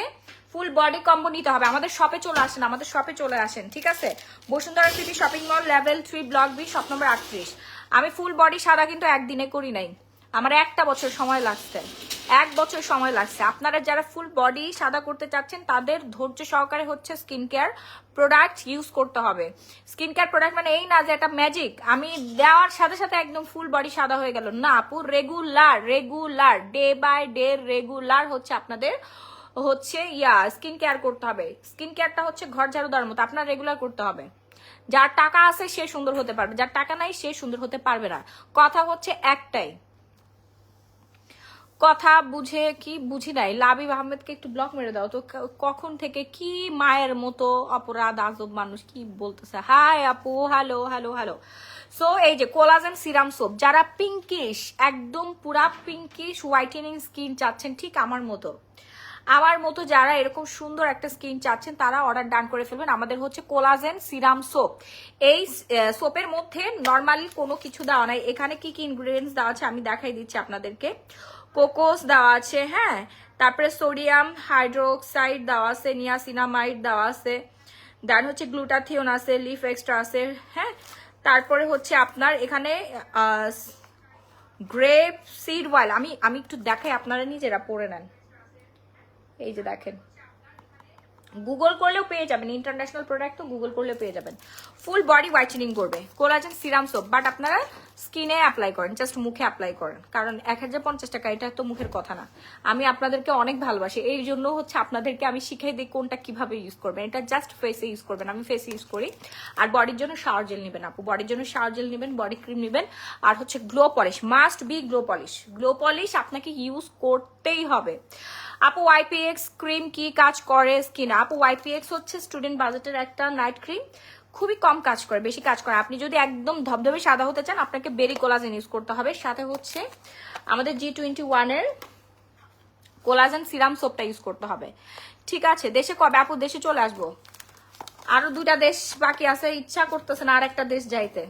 ফুল বডি কম্বো নিতে হবে। আমাদের শপে চলে আসেন, আমাদের শপে চলে আসেন, ঠিক আছে? Bashundhara city shopping mall, level 3, block B, shop number 38। আমি ফুল বডি সাদা কিন্তু একদিনে করি নাই, আমার 1 বছর সময় লাগছে, 1 বছর সময় লাগছে। আপনারা যারা ফুল বডি সাদা করতে চাচ্ছেন তাদের ধৈর্য সহকারে হচ্ছে স্কিন কেয়ার প্রোডাক্ট ইউজ করতে হবে। স্কিন কেয়ার প্রোডাক্ট মানে এই না যে এটা ম্যাজিক আমি দেওয়ার সাথে সাথে একদম ফুল বডি সাদা হয়ে গেল, না আপু। Regular day by day regular হচ্ছে আপনাদের হচ্ছে স্কিন কেয়ার করতে হবে। স্কিন কেয়ারটা হচ্ছে ঘর ঝাড়ু দেওয়ার মতো, আপনার রেগুলার করতে হবে। যার টাকা আছে সে সুন্দর হতে পারবে, যার টাকা নাই সে সুন্দর হতে পারবে না। কথা হচ্ছে একটাই, কথা বুঝে কি বুঝি নাই। লাবিব আহমেদকে একটু ব্লক মেরে দাও তো, কখন থেকে কি মায়ের মতো অপরাধ আজব মানুষ কি বলতেছে। হাই আপু, হ্যালো হ্যালো হ্যালো। সো এই যে কোলাজেন সিরাম সোপ, যারা পিঙ্কিশ একদম পুরা পিঙ্কিশ হোয়াইটেনিং স্কিন চাচ্ছেন, ঠিক আমার মতো যারা এরকম সুন্দর একটা স্কিন চাচ্ছেন তারা অর্ডার ডান করে ফেলবেন। আমাদের হচ্ছে কোলাজেন সিরাম সোপ। এই সোপের মধ্যে নর্মালি কোনো কিছু দেওয়া নাই। এখানে কি কি ইনগ্রিডিয়েন্টস দেওয়া আছে আমি দেখাই দিচ্ছি আপনাদেরকে। কোকোস দেওয়া আছে, হ্যাঁ, তারপরে সোডিয়াম হাইড্রোক্সাইড দেওয়া আছে, নিয়াসিনামাইড দেওয়া আছে, দেন হচ্ছে গ্লুটাথিওন আছে, লিফ এক্সট্রা আছে, হ্যাঁ, তারপরে হচ্ছে আপনার এখানে গ্রেপ সিড অয়েল। আমি একটু দেখাই, আপনারা নিজেরা পড়ে নেন। এই যে দেখেন, গুগল করলেও পেয়ে যাবেন, ইন্টারন্যাশনাল প্রোডাক্ট তো গুগল করলেও পেয়ে যাবেন। ফুল বডি হোয়াইটেনিং করবে কোলাজেন সিরাম সোপ, বাট আপনারা স্কিনে অ্যাপ্লাই করেন, জাস্ট মুখে অ্যাপ্লাই করেন, কারণ 1050 টাকা এটা তো মুখের কথা না। আমি আপনাদেরকে অনেক ভালোবাসি, এই জন্য হচ্ছে আপনাদেরকে আমি শিখাই দিই কোনটা কিভাবে ইউজ করবেন। এটা জাস্ট ফেসে ইউজ করবেন, আমি ফেসে ইউজ করি। আর বডির জন্য শাওয়ার জেল নেবেন আপু, বডির জন্য শাওয়ার জেল নেবেন, বডি ক্রিম নেবেন, আর হচ্ছে glow polish, must be glow polish. Glow polish আপনাকে ইউজ করতেই হবে। আপু YPX ক্রিম কি কাজ করে স্কিন? আপু YPX হচ্ছে স্টুডেন্ট বাজেটের একটা নাইট ক্রিম, খুবই কম কাজ করে, বেশি কাজ করে। আপনি যদি একদম ধবধবে সাদা হতে চান আপনাকে বেরি কোলাজেন ইউজ করতে হবে, সাথে হচ্ছে আমাদের G21 এর কোলাজেন সিরাম সোপটা ইউজ করতে হবে, ঠিক আছে? দেশে কবে আপু? দেশে চলে আসবো, আরো 2টা দেশ বাকি আছে, ইচ্ছা করতেছে না আর একটা দেশ যাইতে,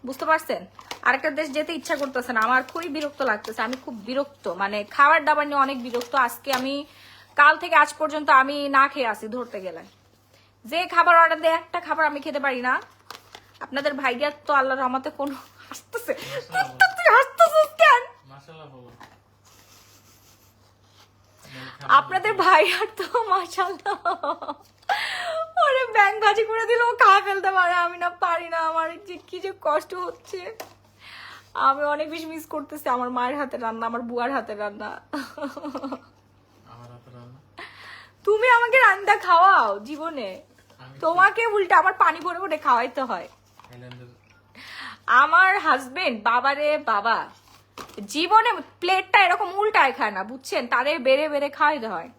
বুঝতে পারছেন? আরেকটা দেশ যেতে ইচ্ছা করতেছে না, আমার খুবই বিরক্ত লাগতেছে। আমি খুব বিরক্ত, মানে খাবার দাবার নিয়ে অনেক বিরক্ত। আজকে আমি কাল থেকে আজ পর্যন্ত আমি না খেয়ে আসি, ধরতে গেলে যে খাবার অর্ডার দেয় একটা খাবার আমি খেতে পারি না। আপনাদের ভাইয়ার তো আল্লাহর রহমতে কোনো হাসতেছে কেন?
মাশাআল্লাহ বলো।
আপনাদের ভাইয়ার তো মাশাআল্লাহ ওরে ব্যাং ভাজি করে দিল, ও খা ফেলতে পারে, আমি না পারি না। আমার যে কি যে কষ্ট হচ্ছে, আমি অনেক বেশি মিস করতেছি আমার মায়ের হাতের রান্না, আমার বুয়ার হাতের রান্না।
আমার হাতে রান্না
তুমি আমাকে রান্না খাওয়াও জীবনে,
আমি
তোমাকে উল্টা আমার পানি ভরে ভরে খাওয়াইতে হয়।
থাইল্যান্ডের
আমার হাজবেন্ড বাবারে বাবা জীবনে প্লেটটা এরকম উল্টায় খায় না, বুঝছেন, তারে বেড়ে বেড়ে খাওয়াইতে হয়।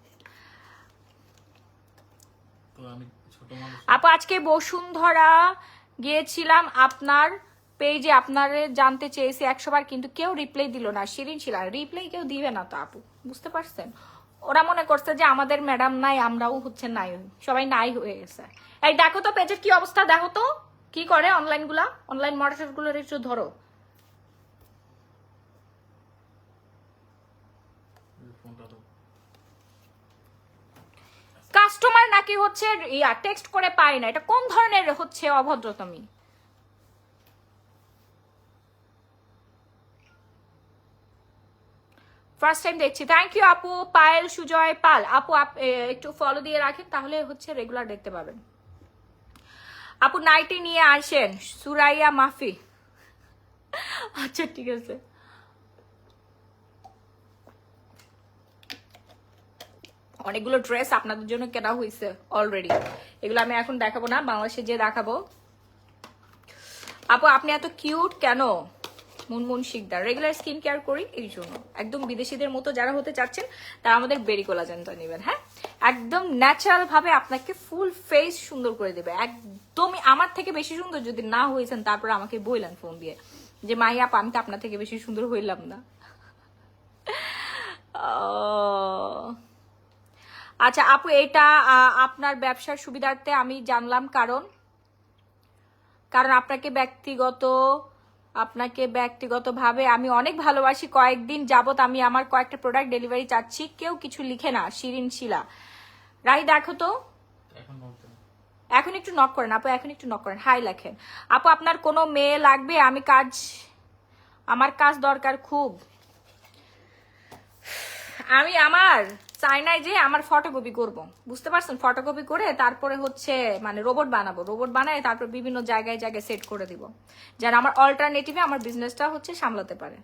তো আমি ছোট মানুষ।
আপু আজকে বসুন্ধরা গিয়েছিলাম, আপনার পেজে আপনারে জানতে চেয়েছি 100 বার, কিন্তু কেউ রিপ্লাই দিল না। শিরিন ছিল, রিপ্লাই কেউ দিবে না তো আপু, বুঝতে পারছেন? ওরা মনে করছে যে আমাদের ম্যাডাম নাই, আমরাও হচ্ছে নাই, সবাই নাই হয়ে গেছে। এই দেখো তো পেজের কি অবস্থা, দেখো তো কি করে অনলাইন গুলা, অনলাইন মডারেটর গুলো একটু ধরো।
ফোনটা দাও।
কাস্টমার নাকি হচ্ছে টেক্সট করে পাই না, এটা কোন ধরনের হচ্ছে অভদ্রতামি? ফার্স্ট টাইম দেখছি, থ্যাংক ইউ আপু। পায়েল সুজয় পাল আপু, একটু ফলো দিয়ে রাখেন, তাহলে হচ্ছে রেগুলার দেখতে পাবেন। আপু নাইটি নিয়ে আসেন, সুরাইয়া মাফি। আচ্ছা ঠিক আছে। অনেকগুলো ড্রেস আপনাদের জন্য কেনা হয়েছে অলরেডি, এগুলো আমি এখন দেখাবো না, বাংলাদেশে যে দেখাবো। আপু আপনি এত কিউট কেন? Munmun Sikdar, regular skin care করি এই জন্য। একদম বিদেশিদের মতো যারা হতে চাচ্ছেন তারা আমাদের বেরি কোলাজেনটা নেবেন। হ্যাঁ, একদম ন্যাচারাল ভাবে আপনাকে ফুল ফেস সুন্দর করে দেবে, একদমই আমার থেকে বেশি সুন্দর যদি না হয়েছেন তারপর আমাকে বললেন ফোন দিয়ে যে মাই আপা আমি তো আপনার থেকে বেশি সুন্দর হইলাম না। আচ্ছা আপু, এটা আপনার ব্যবসার সুবিধার্থে আমি জানলাম, কারণ আপনাকে ব্যক্তিগতভাবে আমি অনেক ভালোবাসি। কয়েকদিন যাবত আমি আমার কয়েকটা প্রোডাক্ট ডেলিভারি চাচ্ছি, কেউ কিছু লিখে না। শিরিন শিলা রাই, দেখো তো এখন একটু নক করেন আপু, এখন একটু নক করেন, হাই লেখেন। আপু আপনার কোনো মেয়ে লাগবে? আমার কাজ দরকার খুব। আমি আমার চাইনায় যে আমার ফটোকপি করব, বুঝতে পারছেন? ফটোকপি করে তারপরে হচ্ছে মানে রোবট বানাবো, রোবট বানায় তারপর বিভিন্ন জায়গায় জায়গায় সেট করে দিব, যেন আমার অল্টারনেটিভে আমার বিজনেসটা হচ্ছে সামলাতে পারে।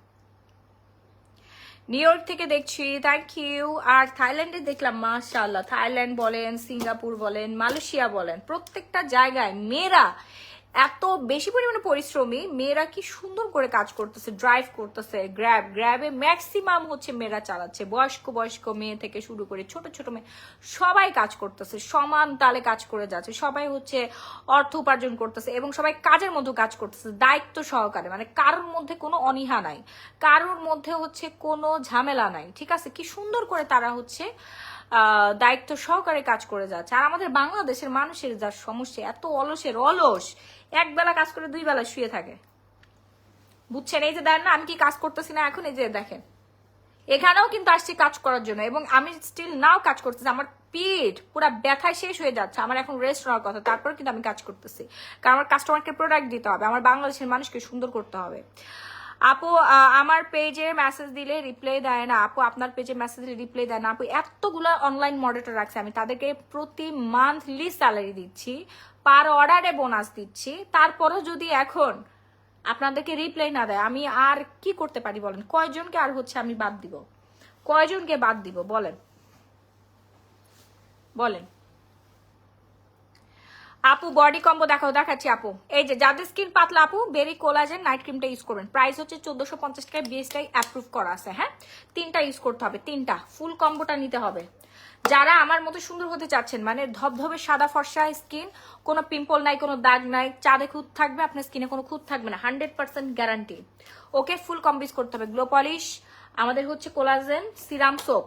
নিউ ইয়র্ক থেকে দেখছি, থ্যাংক ইউ। আর থাইল্যান্ডে দেখলাম মাশাআল্লাহ, থাইল্যান্ড বলেন, সিঙ্গাপুর বলেন, মালয়েশিয়া বলেন, প্রত্যেকটা জায়গায় মেয়েরা এত বেশি পরিমাণে পরিশ্রমী, মেয়েরা কি সুন্দর করে কাজ করতেছে, ড্রাইভ করতেছে, গ্র্যাবে ম্যাক্সিমাম হচ্ছে মেয়েরা চালাচ্ছে, বয়স্ক মেয়ে থেকে শুরু করে ছোট ছোট মেয়ে সবাই কাজ করতেছে, সমান তালে কাজ করে যাচ্ছে, সবাই হচ্ছে অর্থ উপার্জন করতেছে এবং সবাই কাজের মধ্যে কাজ করতেছে দায়িত্ব সহকারে, মানে কারোর মধ্যে কোনো অনীহা নাই, কারোর মধ্যে হচ্ছে কোনো ঝামেলা নাই, ঠিক আছে? কি সুন্দর করে তারা হচ্ছে দায়িত্ব সহকারে কাজ করে যাচ্ছে। আর আমাদের বাংলাদেশের মানুষের যা সমস্যা, এত অলস, এক বেলা কাজ করে 2 বেলা শুয়ে থাকে, বুঝছেন? এই যে দেখেন না আমি কি কাজ করতেছি না এখন, এই যে দেখেন এখানেও কিন্তু আসছি কাজ করার জন্য এবং আমি স্টিল নাও কাজ করতেছি, আমার পিঠ পুরো ব্যথায় শেষ হয়ে যাচ্ছে, আমার এখন রেস্ট নেওয়ার কথা, তারপরে কিন্তু আমি কাজ করতেছি, কারণ আমার কাস্টমারকে প্রোডাক্ট দিতে হবে, আমার বাংলাদেশের মানুষকে সুন্দর করতে হবে। আপু আমার পেজে মেসেজ দিলে রিপ্লাই দেয় না। আপু আপনার পেজে মেসেজ দিলে রিপ্লাই দেয় না। আপু এতগুলো অনলাইন মডারেটর রাখছে, আমি তাদেরকে প্রতি মান্থলি স্যালারি দিচ্ছি, পার অর্ডারে বোনাস দিচ্ছি, তারপরও যদি এখন আপনাদেরকে রিপ্লাই না দেয় আমি আর কি করতে পারি বলেন? কয়জনকে আর হচ্ছে আমি বাদ দিব, কয়জনকে বাদ দিব বলেন? আপু বডি কম্বো দেখাচ্ছি আপু। এই যে যাদের স্কিন পাতলা আপু বেরি কোলাজেন নাইট ক্রিমটা ইউজ করবেন, প্রাইস হচ্ছে 1450 টাকায়, বিএসটাই অ্যাপ্রুভ করা আছে। হ্যাঁ, 3টা ইউজ করতে হবে, 3টা ফুল কম্বোটা নিতে হবে। যারা আমার মতো সুন্দর হতে চাচ্ছেন, মানে ধবধবে সাদা ফর্সা স্কিন, কোনো পিম্পল নাই, কোনো দাগ নাই, চাঁদে খুঁত থাকবে, আপনার স্কিনে কোনো খুঁত থাকবে না, 100% গ্যারান্টি। ওকে, ফুল কম্বো ইউজ করতে হবে। গ্লো পলিশ, আমাদের হচ্ছে কোলাজেন সিরাম সোপ,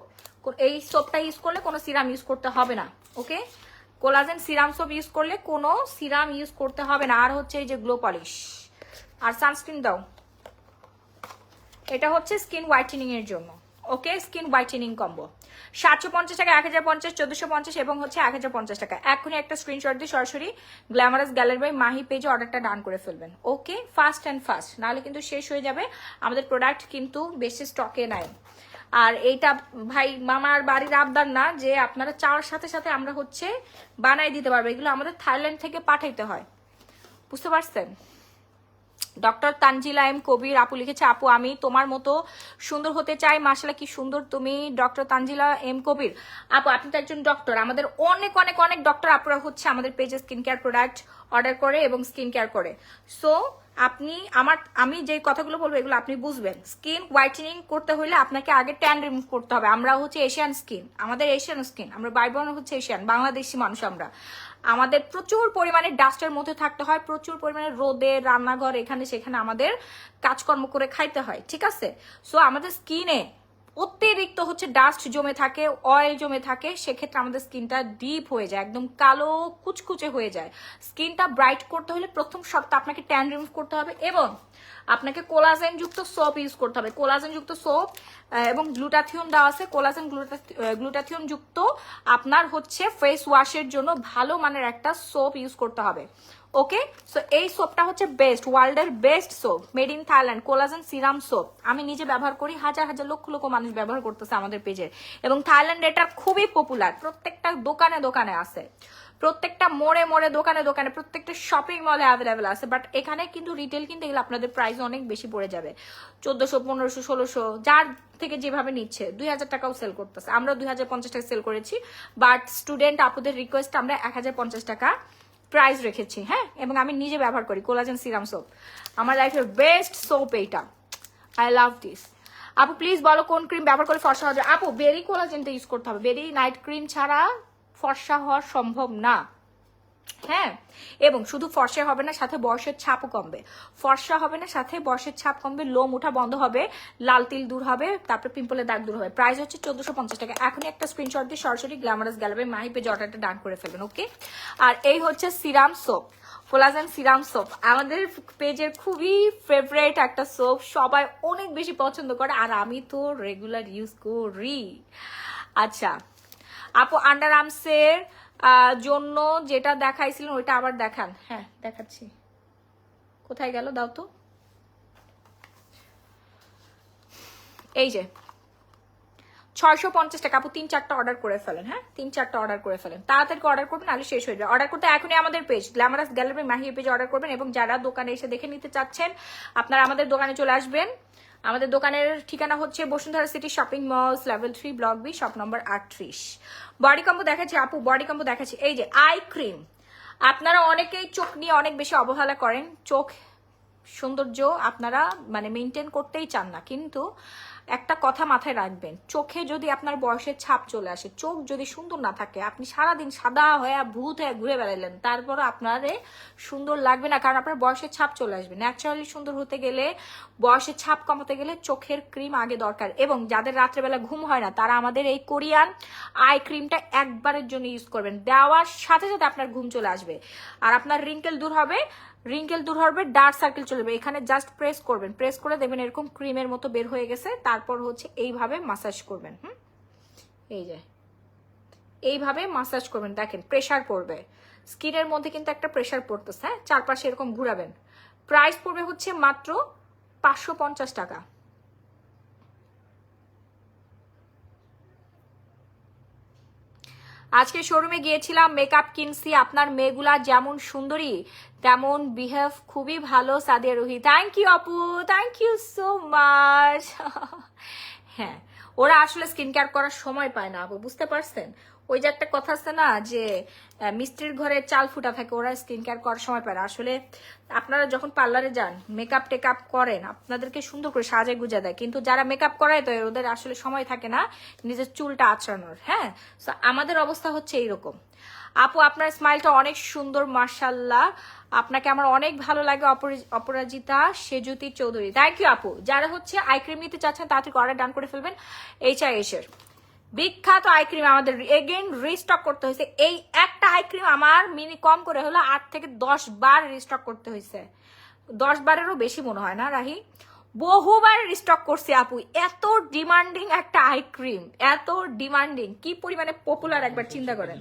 এই সোপটা ইউজ করলে কোনো সিরাম ইউজ করতে হবে না। ওকে, কোলাজেন সিরাম সোপ ইউজ করলে কোনো সিরাম ইউজ করতে হবে না। আর হচ্ছে এই যে গ্লো পলিশ আর সানস্ক্রিন দাও, এটা হচ্ছে স্কিন হোয়াইটেনিং এর জন্য। ওকে, স্কিন হোয়াইটেনিং কম্বো। 750 টাকা, 1050, 1450 এবং হচ্ছে 1050 টাকা। এখনই একটা স্ক্রিনশট দিয়ে সরাসরি গ্ল্যামারাস গ্যালারি বাই মাহি পেজে অর্ডারটা ডান করে ফেলবেন। ওকে, ফাস্ট অ্যান্ড ফাস্ট, নাহলে কিন্তু শেষ হয়ে যাবে। আমাদের প্রোডাক্ট কিন্তু বেশি স্টকে নাই। আর এইটা ভাই মামার বাড়ির আবদার না যে আপনারা চাওয়ার সাথে সাথে আমরা হচ্ছে বানাই দিতে পারবো, এগুলো আমাদের থাইল্যান্ড থেকে পাঠাইতে হয়, বুঝতে পারছেন? ডক্টর তানজিলা এম কবির আপু লিখেছে, আপু আমি তোমার মতো সুন্দর হতে চাই। মাশাআল্লাহ, কি সুন্দর তুমি ডক্টর তানজিলা এম কবির আপু, আপনি তো একজন ডক্টর। আমাদের অনেক অনেক অনেক ডক্টর আপুরা হচ্ছে আমাদের পেজে স্কিন কেয়ার প্রোডাক্ট অর্ডার করে এবং স্কিন কেয়ার করে। সো আপনি আমি যে কথাগুলো বলবো এগুলো আপনি বুঝবেন। স্কিন হোয়াইটেনিং করতে হলে আপনাকে আগে ট্যান রিমুভ করতে হবে। আমরা হচ্ছে এশিয়ান স্কিন, আমাদের এশিয়ান স্কিন, আমরা ভাই বোন হচ্ছে এশিয়ান, বাংলাদেশি মানুষ আমরা। আমাদের প্রচুর পরিমাণে ডাস্টের মধ্যে থাকতে হয়, প্রচুর পরিমাণে রোদে, রান্নাঘর, এখানে সেখানে আমাদের কাজকর্ম করে খাইতে হয়, ঠিক আছে? সো আমাদের স্কিনে অতিরিক্ত হচ্ছে ডাস্ট জমে থাকে, অয়েল জমে থাকে, সেক্ষেত্রে আমাদের স্কিনটা ডিপ হয়ে যায়, একদম কালো কুচকুচে হয়ে যায়। স্কিনটা ব্রাইট করতে হলে প্রথম সপ্তাহে আপনাকে ট্যান রিমুভ করতে হবে এবং আপনাকে কোলাজেন যুক্ত সোপ ইউজ করতে হবে। কোলাজেন যুক্ত সোপ এবং গ্লুটাথিয়ন দেওয়া আছে, কোলাজেন গ্লুটাথিয়ন যুক্ত আপনার হচ্ছে ফেস ওয়াশের জন্য ভালো মানের একটা সোপ ইউজ করতে হবে। ওকে, সো এই সোপটা হচ্ছে বেস্ট, ওয়ার্ল্ডের best soap, made in Thailand, collagen serum soap. আমি নিজে ব্যবহার করি, হাজার হাজার লক্ষ লক্ষ মানুষ ব্যবহার করতেছে আমাদের পেজে, এবং থাইল্যান্ড এটা খুবই পপুলার, প্রত্যেকটা দোকানে দোকানে আছে, প্রত্যেকটা মোড়ে মোড়ে, দোকানে দোকানে, প্রত্যেকটা শপিং মলে অ্যাভেলেবেল আছে। বাট এখানে কিন্তু রিটেল কিনতে গেলে আপনাদের প্রাইস অনেক বেশি পড়ে যাবে, 1400, 1500, 1600, যার থেকে যেভাবে নিচ্ছে 2000 টাকাও সেল করতেছে। আমরা 2050 টাকা সেল করেছি, বাট স্টুডেন্ট আপুদের রিকোয়েস্ট আমরা 1050 টাকা প্রাইস রেখেছি। হ্যাঁ, এবং আমি নিজে ব্যবহার করি কোলাজেন সিরাম সোপ, আমার লাইফের বেস্ট সোপ এইটা, আই লাভ দিস। আপু প্লিজ বলো কোন ক্রিম ব্যবহার করে ফর্সা হওয়া যায়? আপু বেরি কোলাজেনটা ইউজ করতে হবে, বেরি নাইট ক্রিম ছাড়া ফর্সা হওয়া সম্ভব না। হ্যাঁ, এবং শুধু ফর্সা হবে না, সাথে বয়সের ছাপও কমবে। ফর্সা হবে না, সাথে বয়সের ছাপ কমবে, লোম উঠা বন্ধ হবে, লাল তিল দূর হবে, তারপরে পিম্পলের দাগ দূর হবে। প্রাইস হচ্ছে 1450 টাকা। এখনই একটা স্ক্রিনশট দিয়ে সরাসরি গ্ল্যামারাস গ্যালারি মাহি পেজে অর্ডারটা ডান করে ফেলবেন। ওকে, আর এই হচ্ছে serum soap, collagen serum soap, আমাদের পেজের খুবই ফেভারিট একটা সোপ, সবাই অনেক বেশি পছন্দ করে, আর আমি তো রেগুলার ইউজ করি। আচ্ছা আপু, আন্ডার আর্মসের জন্য যেটা দেখাইছিলেন ওইটা আবার দেখান। হ্যাঁ দেখাচ্ছি, কোথায় গেল, দাও তো। এই যে 650 টাকা। আপু 3-4টা অর্ডার করে ফেলেন, হ্যাঁ 3-4টা অর্ডার করে ফেলেন, তাড়াতাড়ি অর্ডার করবেন, নাহলে শেষ হয়ে যাবে। অর্ডার করতে এখনই আমাদের পেজ গ্ল্যামারাস গ্যালারি মাহি পেজে অর্ডার করবেন, এবং যারা দোকানে এসে দেখে নিতে চাচ্ছেন আপনারা আমাদের দোকানে চলে আসবেন। আমাদের দোকানের ঠিকানা হচ্ছে Bashundhara city shopping malls, level 3, block B, shop number 38। Body combo দেখাচ্ছি আপু, বডি কম্বো দেখাচ্ছি। এই যে আই ক্রিম, আপনারা অনেকেই চোখ নিয়ে অনেক বেশি অবহেলা করেন, চোখ সৌন্দর্য আপনারা মানে মেনটেন করতেই চান না, কিন্তু একটা কথা মাথায় রাখবেন, চোখে যদি আপনার বয়সের ছাপ চলে আসে, চোখ যদি সুন্দর না থাকে, আপনি সারাদিন সাদা হয়ে ভূত হয়ে ঘুরে বেড়াইলেন, তারপর আপনারে সুন্দর লাগবে না, কারণ আপনার বয়সের ছাপ চলে আসবে। ন্যাচারালি সুন্দর হতে গেলে, বয়সের ছাপ কমাতে গেলে চোখের ক্রিম আগে দরকার। এবং যাদের রাত্রেবেলা ঘুম হয় না, তারা আমাদের এই কোরিয়ান আই ক্রিমটা একবারের জন্য ইউজ করবেন, দেওয়ার সাথে সাথে আপনার ঘুম চলে আসবে, আর আপনার রিঙ্কেল দূর হবে, ডার্ক সার্কেল চলে যাবে। এখানে জাস্ট প্রেস করবেন, প্রেস করে দেবেন এরকম ক্রিমের মতো বের হয়ে গেছে, তারপর হচ্ছে এইভাবে মাসাজ করবেন। এই যে এইভাবে মাসাজ করবেন, দেখেন প্রেসার পড়বে স্কিনের মধ্যে, কিন্তু একটা প্রেসার পড়তেছে। হ্যাঁ, চারপাশে এরকম ঘুরাবেন। প্রাইস পড়বে হচ্ছে মাত্র 550 টাকা। আজকে শোরুমে গিয়েছিলাম, মেকআপ কিনছি, আপনার মেয়েগুলা যেমন সুন্দরী তেমন বিহেভ খুবই ভালো। সাদিয়া রুহি, থ্যাংক ইউ আপু, থ্যাংক ইউ সো মাচ। হ্যাঁ, ওরা আসলে স্কিন কেয়ার করার সময় পায় না আপু, বুঝতে পারছেন? ওই যে একটা কথা আছে না যে মিস্ত্রির ঘরে চাল ফুটা থাকে, ওরা স্কিন কেয়ার করার সময় পায় না। আসলে আপনারা যখন পার্লারে যান, মেকআপ টেকআপ করেন, আপনাদেরকে সুন্দর করে সাজায় গুজা দেয়, কিন্তু যারা মেকআপ করায় তো ওদের আসলে সময় থাকে না নিজের চুলটা আঁচড়ানোর। হ্যাঁ, তো আমাদের অবস্থা হচ্ছে এইরকম। আপু আপনার স্মাইলটা অনেক সুন্দর, মাশাআল্লাহ, আপনাকে আমার অনেক ভালো লাগে। অপরাজিতা সেজুতি চৌধুরী, থ্যাংক ইউ আপু। যারা হচ্ছে আই ক্রিম নিতে চাচ্ছেন তাড়াতাড়ি অর্ডার ডান করে ফেলবেন। HIS এর বিখ্যাত আই ক্রিম আমাদের এগেইন রিস্টক করতে হয়েছে। এই একটা আই ক্রিম আমার কম করে হলো 8 থেকে 10 বার রিস্টক করতে হয়েছে, 10 বারেরও বেশি মনে হয় না রাহি। বহুবার রিস্টক করছি আপু, এত ডিমান্ডিং একটা আই ক্রিম, এত ডিমান্ডিং, কি পরিমাণে পপুলার একবার চিন্তা করেন।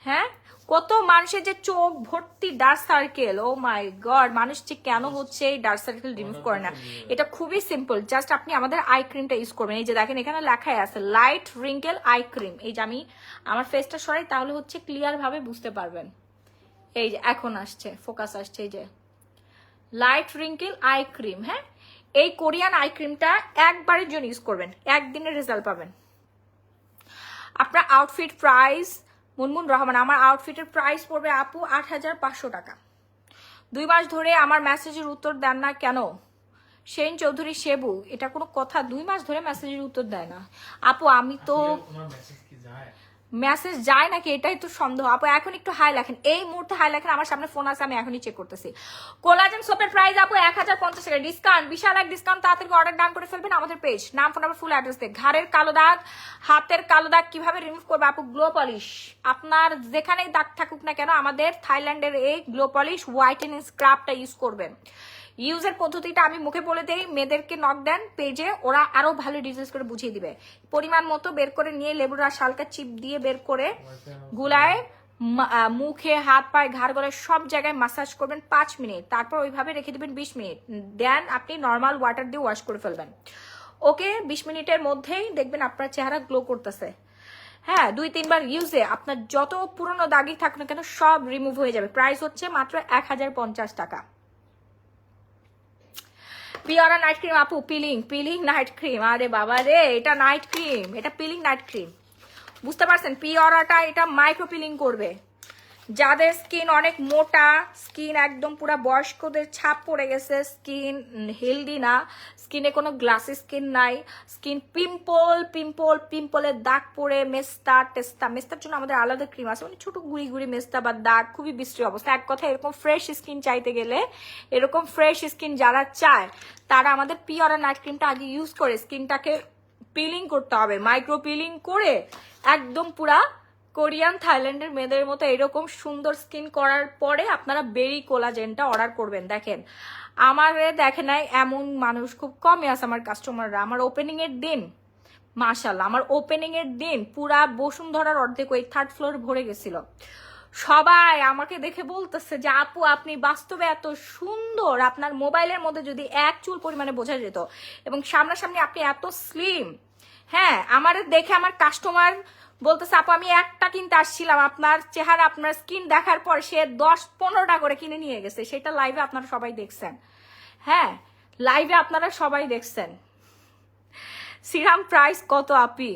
হ্যাঁ, কত মানুষের যে চোখ ভর্তি ডার্ক সার্কেল, ও মাই গড, মানুষ যে কেন হচ্ছে এই ডার্ক সার্কেল রিমুভ করে না। এটা খুবই সিম্পল, জাস্ট আপনি আমাদের আই ক্রিমটা ইউজ করবেন। এই যে দেখেন এখানে লেখাই আছে লাইট রিঙ্কেল আই ক্রিম। এই যে আমি আমার ফেসটা সরাই তাহলে হচ্ছে ক্লিয়ার ভাবে বুঝতে পারবেন। এই যে এখন আসছে, ফোকাস আসছে, এই যে লাইট রিঙ্কেল আই ক্রিম। হ্যাঁ, এই কোরিয়ান আই ক্রিমটা একবারের জন্য ইউজ করবেন, একদিনের রেজাল্ট পাবেন। আপনার আউটফিট প্রাইস, মুনমুন রহমান, আমার আউটফিটের প্রাইস পড়বে আপু ৮৫০০ টাকা। 2 মাস ধরে আমার মেসেজের উত্তর দেন না কেন? সেন চৌধুরী সেবু, এটা কোনো কথা? 2 মাস ধরে মেসেজের উত্তর দেয় না আপু। আমি তো মেসেজ যায় নাকি এটাই তো সন্দেহ আপু। এখন একটু হাই লেখেন, এই মুহূর্তে হাই লেখেন, আমার সামনে ফোন আছে, আমি এখনই চেক করতেছি। কোলাজেন সোপের প্রাইস আপু ১০৫০ টাকা, ডিসকাউন্ট, বিশাল এক ডিসকাউন্ট। তাড়াতাড়ি অর্ডার ডান করে ফেলবেন আমাদের পেজ, নাম, ফোন নাম্বার, ফুল অ্যাড্রেস দিয়ে। ঘাড়ের কালো দাগ, হাতের কালো দাগ কিভাবে রিমুভ করবে আপু? গ্লো পলিশ, আপনার যেখানেই দাগ থাকুক না কেন আমাদের থাইল্যান্ডের এই গ্লো পলিশ হোয়াইটেনিং স্ক্রাবটা ইউজ করবেন। ইউজের পদ্ধতিটা আমি মুখে বলে দেই, মেয়েদেরকে নক দেন পেজে, ওরা আরো ভালো ডিটেলস করে বুঝিয়ে দিবে। পরিমাণ মতো বের করে নিয়ে লেবুর রস হালকা চিপ দিয়ে বের করে গুলায় মুখে, হাত, পায়ে, ঘাড়, গলায় সব জায়গায় মাসাজ করবেন 5 মিনিট, তারপর ওইভাবে রেখে দিবেন 20 মিনিট, দেন আপনি নর্মাল ওয়াটার দিয়ে ওয়াশ করে ফেলবেন। ওকে, 20 মিনিটের মধ্যেই দেখবেন আপনার চেহারা গ্লো করতেছে। হ্যাঁ, 2-3 বার ইউজে আপনার যত পুরনো দাগই থাকুক না কেন সব রিমুভ হয়ে যাবে। প্রাইস হচ্ছে মাত্র 1050 টাকা। পিওরা নাইট ক্রিম আপু, পিলিং নাইট ক্রিম। আরে বাবা রে, এটা নাইট ক্রিম, এটা পিলিং নাইট ক্রিম, বুঝতে পারছেন? পিওরাটা এটা মাইক্রো পিলিং করবে। যাদের স্কিন অনেক মোটা, স্কিন একদম পুরা বয়স্কদের ছাপ পড়ে গেছে, স্কিন হেলদি না, স্কিনে কোনো গ্লাসি স্কিন নাই, স্কিন পিম্পলের দাগ পড়ে, মেস্তার জন্য আমাদের আলাদা ক্রিম আছে, মানে ছোট গুড়ি মেস্তা বা দাগ, খুবই বিশ্রী অবস্থা। এক কথা, এরকম ফ্রেশ স্কিন চাইতে গেলে, এরকম ফ্রেশ স্কিন যারা চায় তারা আমাদের পিওরা নাইট ক্রিমটা আগে ইউজ করে স্কিনটাকে পিলিং করতে হবে, মাইক্রো পিলিং করে একদম পুরা কোরিয়ান থাইল্যান্ডের মেয়েদের মতো এরকম সুন্দর স্কিন করার পরে আপনারা বেরি কোলাজেনটা অর্ডার করবেন। দেখেন আমারে দেখে নাই এমন মানুষ খুব কমই আছে আমার কাস্টমাররা। আমার ওপেনিং এর দিন মাশাআল্লাহ, আমার ওপেনিং এর দিন পুরা বসুন্ধরার অর্ধেক ওই 3rd ফ্লোর ভরে গেছিল। সবাই আমাকে দেখে বলতেছে যে আপু আপনি বাস্তবে এত সুন্দর, আপনার মোবাইলের মধ্যে যদি 1 চুল পরিমাণে বোঝা যেত, এবং সামনাসামনি আপনি এত স্লিম। হ্যাঁ, আমার দেখে আমার কাস্টমার বলতেছে আপু আমি একটা কিনতে আসছিলাম, আপনার চেহারা, আপনার স্কিন দেখার পর সে 10-15টা করে কিনে নিয়ে গেছে। সেটা লাইভে আপনারা সবাই দেখছেন। হ্যাঁ, লাইভে আপনারা সবাই দেখছেন। সিরাম প্রাইস কত আপি?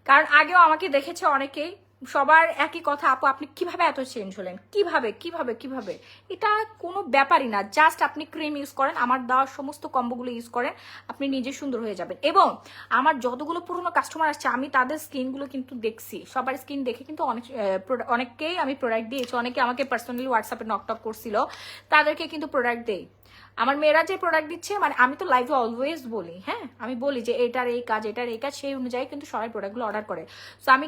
কারণ আগেও আমাকে দেখেছে অনেকেই, সবার একই কথা, আপু আপনি কিভাবে এত চেঞ্জ হলেন, কিভাবে? এটা কোনো ব্যাপারই না, জাস্ট আপনি ক্রিম ইউজ করেন, আমার দেওয়া সমস্ত কম্বোগুলো ইউজ করেন, আপনি নিজে সুন্দর হয়ে যাবেন। এবং আমার যতগুলো পুরনো কাস্টমার আসছে আমি তাদের স্কিনগুলো কিন্তু দেখছি, সবার স্কিন দেখে কিন্তু অনেককেই আমি প্রোডাক্ট দিয়েছি, অনেকে আমাকে পার্সোনালি হোয়াটসঅ্যাপে নকটক করছিল, তাদেরকে কিন্তু প্রোডাক্ট দেই। আমার মেয়েরা যে প্রোডাক্ট দিচ্ছে, মানে আমি তো লাইভে অলওয়েজ বলি, হ্যাঁ আমি বলি যে এটার এই কাজ, সেই অনুযায়ী কিন্তু সবাই প্রোডাক্টগুলো অর্ডার করে। তো আমি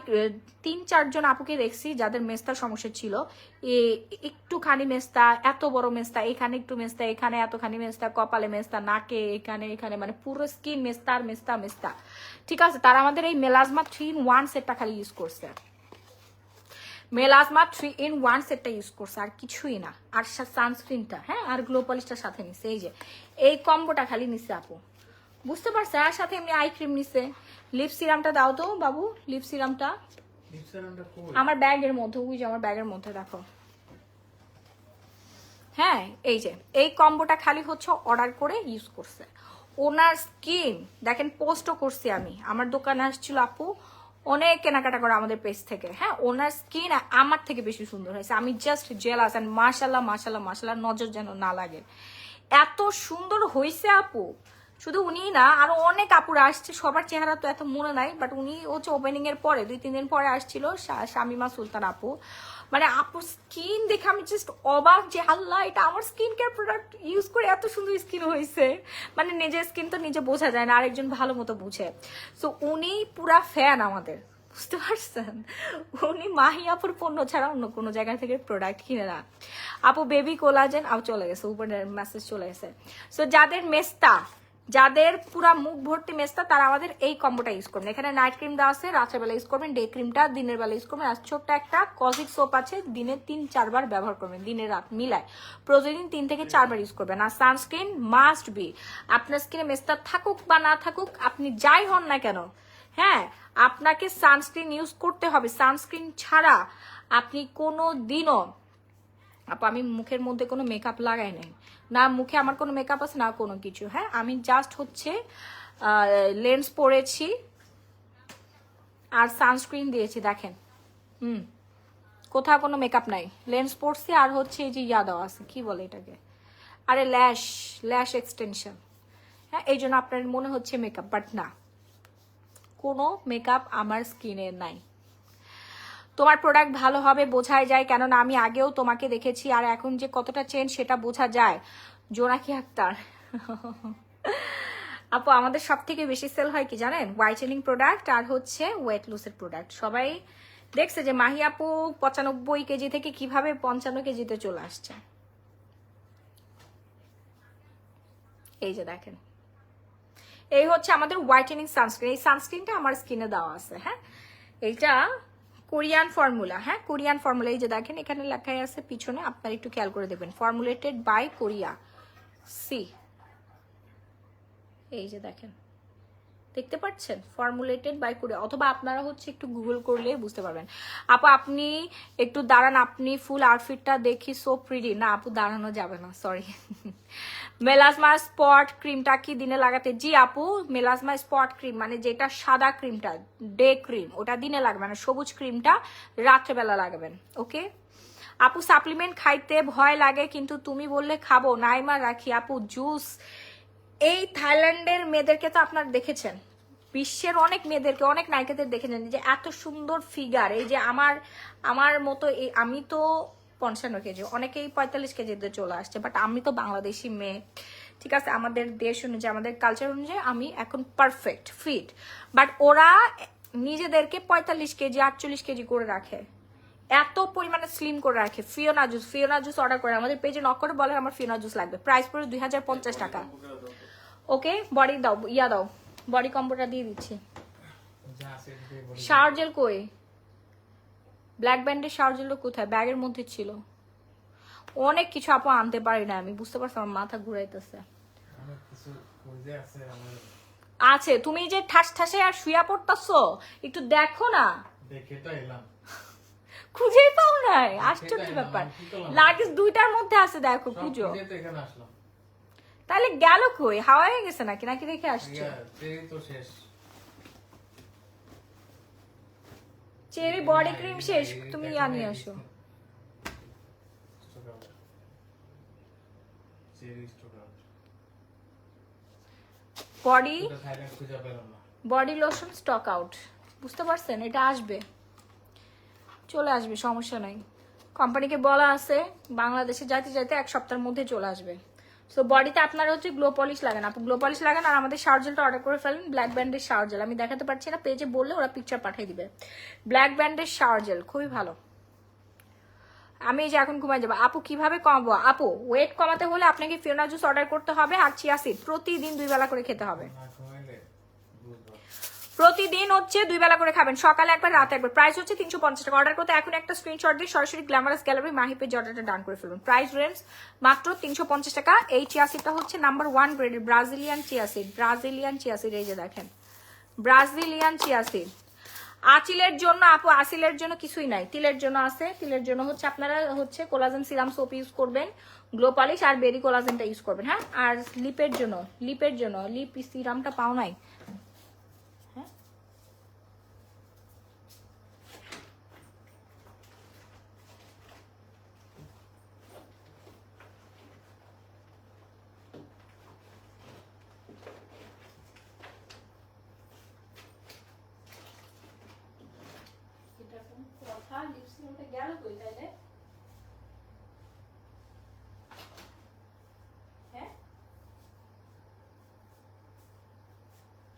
3-4 জন আপুকে দেখছি যাদের মেস্তার সমস্যা ছিল, একটুখানি মেস্তা, এত বড় মেস্তা, এখানে একটু মেস্তা, এখানে এতখানি মেস্তা, কপালে মেস্তা, নাকে এখানে মানে পুরো স্কিন মেস্তা। ঠিক আছে, তারা আমাদের এই মেলাজমা 3-in-1 সেটটা খালি ইউজ করছে, মেলাজমা 3-in-1 সেটটা ইউজ করছে, আর কিছুই না। আর সানস্ক্রিনটা, হ্যাঁ, আর গ্লো পলিশটার সাথে নিছে, এই যে এই কম্বোটা খালি নিছে আপু, বুঝতে পারছে? আর সাথে এমনি আই ক্রিম নিছে। লিপ সিরামটা দাও তো বাবু, লিপ সিরামটা আমার ব্যাগের মধ্যে, ওই যে আমার ব্যাগের মধ্যে দেখো। হ্যাঁ, এই যে এই কম্বোটা খালি হচ্ছে অর্ডার করে ইউজ করছে। ওনার স্কিন দেখেন, পোস্টও করছি আমি, আমার দোকানে আসছিল আপু, অনেক কেনাকাটা করে আমাদের পেজ থেকে। হ্যাঁ, ওনার স্কিন আমার থেকে বেশি সুন্দর হয়েছে, আমি জাস্ট জেলাস। অ্যান্ড মাশাল্লাহ, নজর যেন না লাগে, এত সুন্দর হয়েছে আপু। শুধু উনিই না, আরো অনেক আপুরা আসছে, সবার চেহারা তো এত মনে নাই, বাট উনি হচ্ছে ওপেনিং এর পরে 2-3 দিন পরে আসছিল, শামিমা সুলতান আপু। মানে আপুর স্কিন দেখে আমি জাস্ট অবাক যে আল্লাহ, এটা আমার স্কিন কেয়ার প্রোডাক্ট ইউজ করে এত সুন্দর স্কিন হয়েছে। মানে নিজের স্কিন তো নিজে বোঝা যায় না, আরেকজন ভালো মতো বুঝে। সো উনি পুরা ফ্যান আমাদের, বুঝতে পারছেন? উনি মাহি আপুর পণ্য ছাড়া অন্য কোনো জায়গা থেকে প্রোডাক্ট কিনে না। আপু বেবি কোলাজেন চলে গেছে, উপরে মেসেজ চলে গেছে। সো যাদের মেস্তা, যাদের পুরা মুখ ভর্তি মেস্তা তারা আমাদের এই কম্বোটা ইউজ করবেন। এখানে নাইট ক্রিম দেওয়া আছে, রাতের বেলা ইউজ করবেন, ডে ক্রিমটা দিনের বেলা ইউজ করবেন। আর ছোট্ট একটা কজিক সোপ আছে, দিনে 3-4 বার ব্যবহার করবেন, দিনে রাত মিলায় প্রতিদিন 3 থেকে 4 বার ইউজ করবেন। আর সানস্ক্রিন মাস্ট বি, আপনার স্কিনে মেস্তা থাকুক বা না থাকুক, আপনি যাই হন না কেন, হ্যাঁ আপনাকে সানস্ক্রিন ইউজ করতে হবে। সানস্ক্রিন ছাড়া আপনি কোনো দিনও, আপা আমি মুখের মধ্যে কোনো মেকআপ লাগাই নাই, না মুখে আমার কোনো মেকআপ আছে না কোনো কিছু, হ্যাঁ আমি জাস্ট হচ্ছে লেন্স পরেছি আর সানস্ক্রিন দিয়েছি, দেখেন কোথাও কোনো মেকআপ নাই, লেন্স পরছি আর হচ্ছে এই যে ইয়া দেওয়া আছে, কি বলে এটাকে, আরে ল্যাশ এক্সটেনশন, হ্যাঁ এই জন্য আপনার মনে হচ্ছে মেকআপ, বাট না, কোনো মেকআপ আমার স্কিনে নাই। তোমার প্রোডাক্ট ভালো হবে বোঝাই যায়, কেননা আমি আগেও তোমাকে দেখেছি আর এখন যে কতটা চেঞ্জ সেটা বোঝা যায়। জোনাকি আক্তার আপু আমাদের সব থেকে বেশি সেল হয় কি জানেন, হোয়াইটেনিং প্রোডাক্ট আর হচ্ছে ওয়েট লুসের প্রোডাক্ট। সবাই দেখছে যে মাহি আপু 95 কেজি থেকে কিভাবে 55 কেজিতে চলে আসছে, এই যে দেখেন, এই হচ্ছে আমাদের হোয়াইটেনিং সানস্ক্রিন। এই সানস্ক্রিনটা আমার স্কিনে দেওয়া আছে, হ্যাঁ এইটা কোরিয়ান ফর্মুলা, হ্যাঁ কোরিয়ান ফর্মুলা, এই যে দেখেন এখানে লেখাই আছে পিছনে, আপনারা একটু খেয়াল করে দেখবেন, ফর্মুলেটেড বাই কোরিয়া সি, এই যে দেখেন দেখতে পাচ্ছেন, ফর্মুলেটেড বাই কোরিয়া, অথবা আপনারা হচ্ছে একটু গুগল করলে বুঝতে পারবেন। আপু আপনি একটু দাঁড়ান, আপনি ফুল আউটফিটটা দেখি সো প্রিটি, না আপু দাঁড়ানো যাবে না, সরি। মেলাজমা স্পট ক্রিমটা কি দিনে লাগাতে, জি আপু মেলাজমা স্পট ক্রিম মানে যেটা সাদা ক্রিমটা ডে ক্রিম, ওটা দিনে লাগবে না, সবুজ ক্রিমটা রাত্রেবেলা লাগাবেন, ওকে। আপু সাপ্লিমেন্ট খাইতে ভয় লাগে কিন্তু তুমি বললে খাবো, নাইমা রাখি আপু জুস, এই থাইল্যান্ডের মেয়েদেরকে তো আপনারা দেখেছেন, বিশ্বের অনেক মেয়েদেরকে, অনেক নায়িকাদের দেখেছেন যে এত সুন্দর ফিগার, এই যে আমার মতো, এই আমি তো 55 কেজি, অনেকেই 45 কেজিতে চলে আসছে, বাট আমি তো বাংলাদেশি মেয়ে, ঠিক আছে, আমাদের দেশ অনুযায়ী আমাদের কালচার অনুযায়ী আমি এখন পারফেক্ট ফিট, বাট ওরা নিজেদেরকে 45 কেজি 48 কেজি করে রাখে, এত পরিমাণে স্লিম করে রাখে। ফিওনা জুস অর্ডার করে আমাদের পেজে নক করে বলে আমার ফিওনা জুস লাগবে, প্রাইস পড়ে 2050 টাকা, ওকে। বডি দাও, ইয়া দাও, বডি কম্বোটা দিয়ে দিচ্ছি। শাওয়ার জেল কই, ব্ল্যাক ব্যান্ডের শাওয়ার জেলটা কোথায়, ব্যাগের মধ্যে ছিল, অনেক কিছু আপু আনতে পারি না আমি, বুঝতে পারছো আমার মাথা ঘুরাইতেছে, আছে তুমি যে ঠাস ঠাসে আর শুয়া পড়তাছো, একটু দেখো না,
দেখে তো এলাম,
খুঁজেই পাও নাই, আশ্চর্য ব্যাপার, লাগেজ 2টার মধ্যে আছে, দেখো খুঁজো, তাহলে গেল কই, হাওয়া হয়ে গেছে নাকি, নাকি রেখে আসছো, চেরি বডি ক্রিম শেষ, তুমি নিয়ে আসো, বডি লোশন স্টক আউট, বুঝতে পারছেন, এটা আসবে, চলে আসবে, সমস্যা নাই, কোম্পানিকে বলা আছে বাংলাদেশে যাইতে যাইতে 1 সপ্তাহের মধ্যে চলে আসবে। সো বডিতে আপনারা হচ্ছে গ্লো পলিশ লাগান, আপনি গ্লো পলিশ লাগান আর আমাদের শাওয়ার জেলটা অর্ডার করে ফেলেন, ব্ল্যাক ব্যান্ডের শাওয়ার জেল, আমি দেখাতে পারছি না, পেজে বললে ওরা পিকচার পাঠিয়ে দিবে, ব্ল্যাক ব্যান্ডের শাওয়ার জেল খুবই ভালো। আমি এই যে এখন ঘুমাই যাবো। আপু কিভাবে কমাবো, আপু ওয়েট কমাতে হলে আপনাকে ফিওনা জুস অর্ডার করতে হবে আর চিয়া সিড প্রতিদিন 2 বেলা করে খেতে হবে, প্রতিদিন হচ্ছে 2 বেলা করে খাবেন, সকালে একবার রাতে একবার। প্রাইস হচ্ছে 350 টাকা। অর্ডার করতে এখন একটা স্ক্রিনশট দিয়ে সরাসরি গ্ল্যামারাস গ্যালারি মাহি পেজ অর্ডারটা ডান করে ফেলুন। প্রাইস রেঞ্জ মাত্র 350 টাকা। এই চিয়া সিডটা হচ্ছে নাম্বার 1 গ্রেডের ব্রাজিলিয়ান চিয়া সিড, এই যে দেখেন ব্রাজিলিয়ান চিয়া সিড। আঁচিলের জন্য আপু, আসিলের জন্য কিছুই নাই, তিলের জন্য আছে। তিলের জন্য হচ্ছে আপনারা হচ্ছে কোলাজেন সিরাম সোপ ইউজ করবেন, গ্লো পলিশ আর বেরি কোলাজেনটা ইউজ করবেন, হ্যাঁ। আর লিপের জন্য লিপ সিরামটা পাও নাই,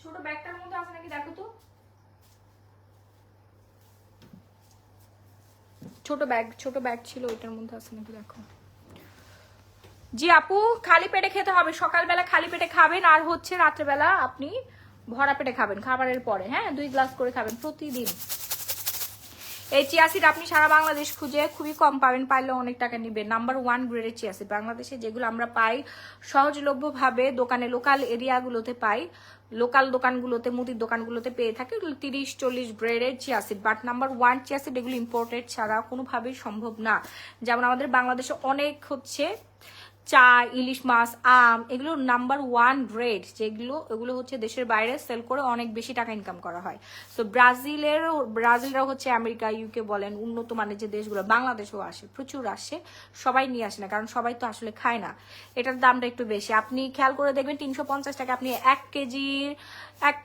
ছোট ব্যাগটার মধ্যে আছে নাকি দেখো তো, ছোট ব্যাগ ছিল ওইটার মধ্যে আছে নাকি দেখো। জি আপু, খালি পেটে খেতে হবে, সকালবেলা খালি পেটে খাবেন, আর হচ্ছে রাত্রেবেলা আপনি ভরা পেটে খাবেন খাবারের পরে, হ্যাঁ 2 গ্লাস করে খাবেন প্রতিদিন। এই চিয়া সিড আপনি সারা বাংলাদেশ খুঁজে খুবই কম পাবেন, পাইলে অনেক টাকা নিবেন। নাম্বার 1 গ্রেডের চিয়া সিড বাংলাদেশে, যেগুলো আমরা পাই সহজলভ্যভাবে দোকানে, লোকাল এরিয়াগুলোতে পাই, লোকাল দোকানগুলোতে, মুদির দোকানগুলোতে পেয়ে থাকে 30-40 গ্রেডের chia seed. But number 1 chia seed এগুলো ইম্পোর্টেড ছাড়া কোনোভাবেই সম্ভব না। যেমন আমাদের বাংলাদেশে অনেক হচ্ছে চা, ইলিশ মাছ, আম, এগুলো নাম্বার 1 গ্রেড, যেগুলো এগুলো হচ্ছে দেশের বাইরে সেল করে অনেক বেশি টাকা ইনকাম করা হয়। তো ব্রাজিলরা হচ্ছে আমেরিকা, ইউকে বলেন, উন্নত মানের যে দেশগুলো, বাংলাদেশেও আসে, প্রচুর আসে, সবাই নিয়ে আসে না, কারণ সবাই তো আসলে খায় না, এটার দামটা একটু বেশি। আপনি খেয়াল করে দেখবেন 350 টাকা আপনি 1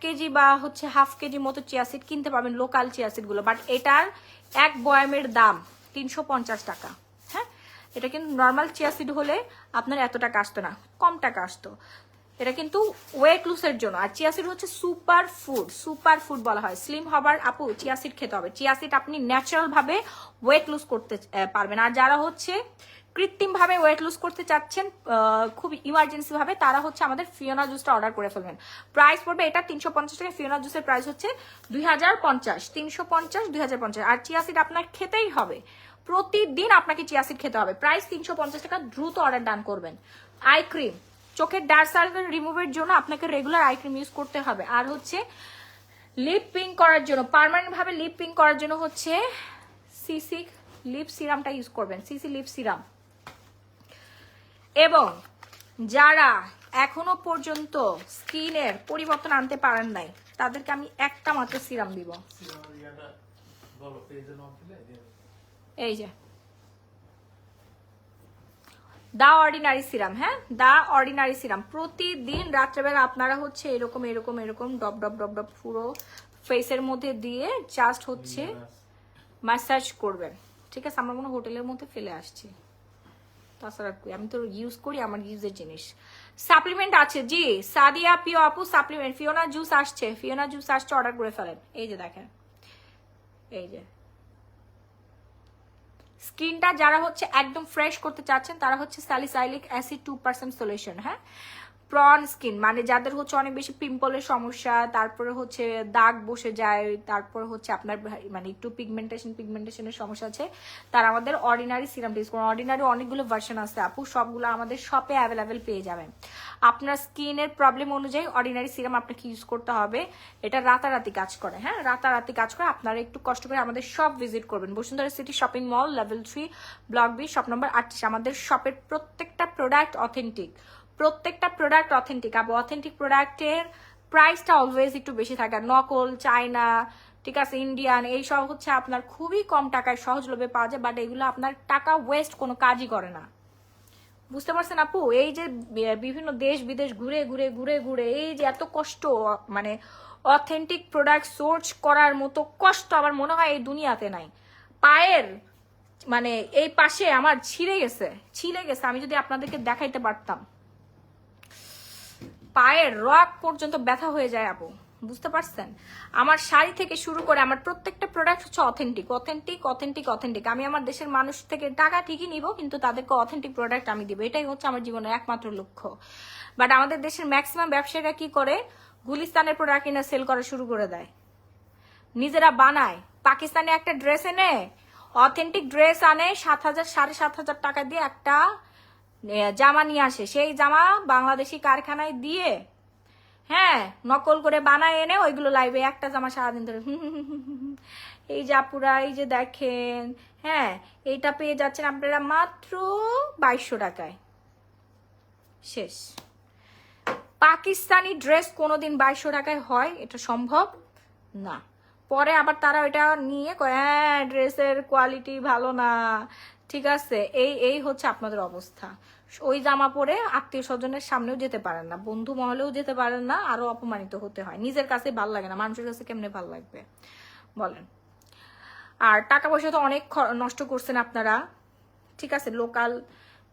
কেজি বা হচ্ছে হাফ কেজি মতো চিয়া সিড কিনতে পাবেন, লোকাল চিয়া সিডগুলো। বাট এটার এক বয়ামের দাম 350 টাকা। হ্যাঁ, এটা কিন্তু নর্মাল চিয়া সিড হলে আপনার এত টাকা আসতো না, কম টাকা আসতো। এটা কিন্তু ওয়েট লুসের জন্য। আর চিয়া সিড হচ্ছে সুপার ফুড বলা হয়। স্লিম হবার আপু চিয়া সিড খেতে হবে। চিয়া সিড আপনি ন্যাচারাল ভাবে ওয়েট লুজ করতে পারবেন। আর যারা হচ্ছে কৃত্রিম ভাবে ওয়েট লুজ করতে চাচ্ছেন খুব ইমার্জেন্সি ভাবে, তারা হচ্ছে আমাদের ফিওনা জুসটা অর্ডার করে ফেলবেন। প্রাইস পড়বে এটা 350 টাকা। ফিওনা জুসের প্রাইস হচ্ছে 2050, 350, 2050। আর চিয়া সিড আপনার খেতেই হবে, প্রতিদিন আপনাকে চিয়া সিড খেতে হবে। প্রাইস 350 টাকা। দ্রুত অর্ডার ডান করবেন। আই ক্রিম, চোখের ডার্ক সার্কেল রিমুভের জন্য আপনাকে রেগুলার আই ক্রিম ইউজ করতে হবে। আর হচ্ছে লিপ পিঙ্ক করার জন্য, পার্মানেন্ট ভাবে লিপ পিঙ্ক করার জন্য হচ্ছে সিসি লিপ সিরামটা ইউজ করবেন, সিসি লিপ সিরাম। এবং যারা এখনো পর্যন্ত স্কিনের পরিবর্তন আনতে পারেন নাই, তাদেরকে আমি একটা মাত্র সিরাম দিব, এই যে দা অর্ডিনারি সিরাম। হ্যাঁ, দা অর্ডিনারি সিরাম প্রতিদিন রাত্রেবেলা আপনারা হচ্ছে এরকম এরকম এরকম ডব ডব ডব ডব পুরো ফেসের মধ্যে দিয়ে জাস্ট হচ্ছে ম্যাসাজ করবেন। ঠিক আছে, আমরা কোনো হোটেলের মধ্যে ফেলে আসছি, তাছাড়া আমি তো ইউজ করি, আমার ইউজের জিনিস। সাপ্লিমেন্ট আছে জি, সাদিয়া পিও আপু সাপ্লিমেন্ট, ফিওনা জুস আসছে, ফিওনা জুস আসছে, অর্ডার করে ফেলেন। এই যে দেখেন, এই যে স্কিনটা যারা হচ্ছে একদম ফ্রেশ করতে চাচ্ছেন, তারা হচ্ছে স্যালিসাইলিক অ্যাসিড 2% সলিউশন। হ্যাঁ, প্রন স্কিন মানে যাদের হচ্ছে অনেক বেশি পিম্পলের সমস্যা, তারপরে হচ্ছে দাগ বসে যায়, তারপর হচ্ছে আপনার মানে একটু পিগমেন্টেশনের সমস্যা আছে, তারা আমাদের অর্ডিনারি সিরামটা ইউজ করুন। অর্ডিনারি অনেকগুলো ভার্সন আছে আপু, সবগুলো আমাদের শপে অ্যাভেলেবেল পেয়ে যাবেন। আপনার স্কিনের প্রবলেম অনুযায়ী অর্ডিনারি সিরাম আপনাকে ইউজ করতে হবে। এটা রাতারাতি কাজ করে। হ্যাঁ, রাতারাতি কাজ করে। আপনারা একটু কষ্ট করে আমাদের শপ ভিজিট করবেন, Bashundhara city shopping mall, level 3, block B, shop number 38। আমাদের শপের প্রত্যেকটা প্রোডাক্ট অথেন্টিক, অথেন্টিক প্রোডাক্টের প্রাইসটা অলওয়েজ একটু বেশি থাকে। নকল, চায়না, ঠিক আছে, ইন্ডিয়ান, এইসব হচ্ছে আপনার খুবই কম টাকায় সহজলভ্যে পাওয়া যায়, বাট এগুলো আপনার টাকা ওয়েস্ট কোনো কাজই করে না। বুঝতে পারছেন আপু? এই যে বিভিন্ন দেশ বিদেশ ঘুরে ঘুরে ঘুরে ঘুরে এই যে এত কষ্ট, মানে অথেন্টিক প্রোডাক্ট সোর্স করার মতো কষ্ট আমার মনে হয় এই দুনিয়াতে নাই। পায়ের মানে এই পাশে আমার ছিঁড়ে গেছে, আমি যদি আপনাদেরকে দেখাইতে পারতাম, পায়ের রক পর্যন্ত ব্যথা হয়ে যায় আপু। বুঝতে পারছেন? আমার শাড়ি থেকে শুরু করে আমার প্রত্যেকটা প্রোডাক্ট হচ্ছে অথেন্টিক। আমি আমার দেশের মানুষ থেকে টাকা ঠিকই নিব, কিন্তু তাদেরকে অথেন্টিক প্রোডাক্ট আমি দিব। এটাই হচ্ছে আমার জীবনের একমাত্র লক্ষ্য। বাট আমাদের দেশের ম্যাক্সিমাম ব্যবসায়ীরা কি করে, গুলিস্তানের প্রোডাক্ট কিনে সেল করা শুরু করে দেয়, নিজেরা বানায়। পাকিস্তানে একটা ড্রেস এনে, অথেন্টিক ড্রেস আনে, 7,000 7,500 টাকা দিয়ে একটা জামা নিয়ে আসে। সেই জামা বাংলাদেশি কারখানায় দিয়ে, হ্যাঁ, নকল করে বানায় এনে ওইগুলো লাইভে একটা জামা সারাদিন ধরে এই যে আপুরা, এই যে দেখেন, হ্যাঁ, এইটা পেয়ে যাচ্ছেন আপনারা মাত্র 2200 টাকায়। শেষ। পাকিস্তানি ড্রেস কোনোদিন 2200 টাকায় হয়? এটা সম্ভব না। পরে আবার তারা ওইটা নিয়ে কয় হ্যাঁ ড্রেসের কোয়ালিটি ভালো না, ঠিক আছে। এই হচ্ছে আপনাদের অবস্থা। ওই জামা পরে আত্মীয় স্বজনের সামনেও যেতে পারেন না, বন্ধু মহলেও যেতে পারেন না, আরো অপমানিত হতে হয়। নিজের কাছে ভাল লাগে না, মানুষের কাছে কেমনে ভাল লাগবে বলেন? আর টাকা পয়সা তো অনেক নষ্ট করছেন আপনারা, ঠিক আছে। লোকাল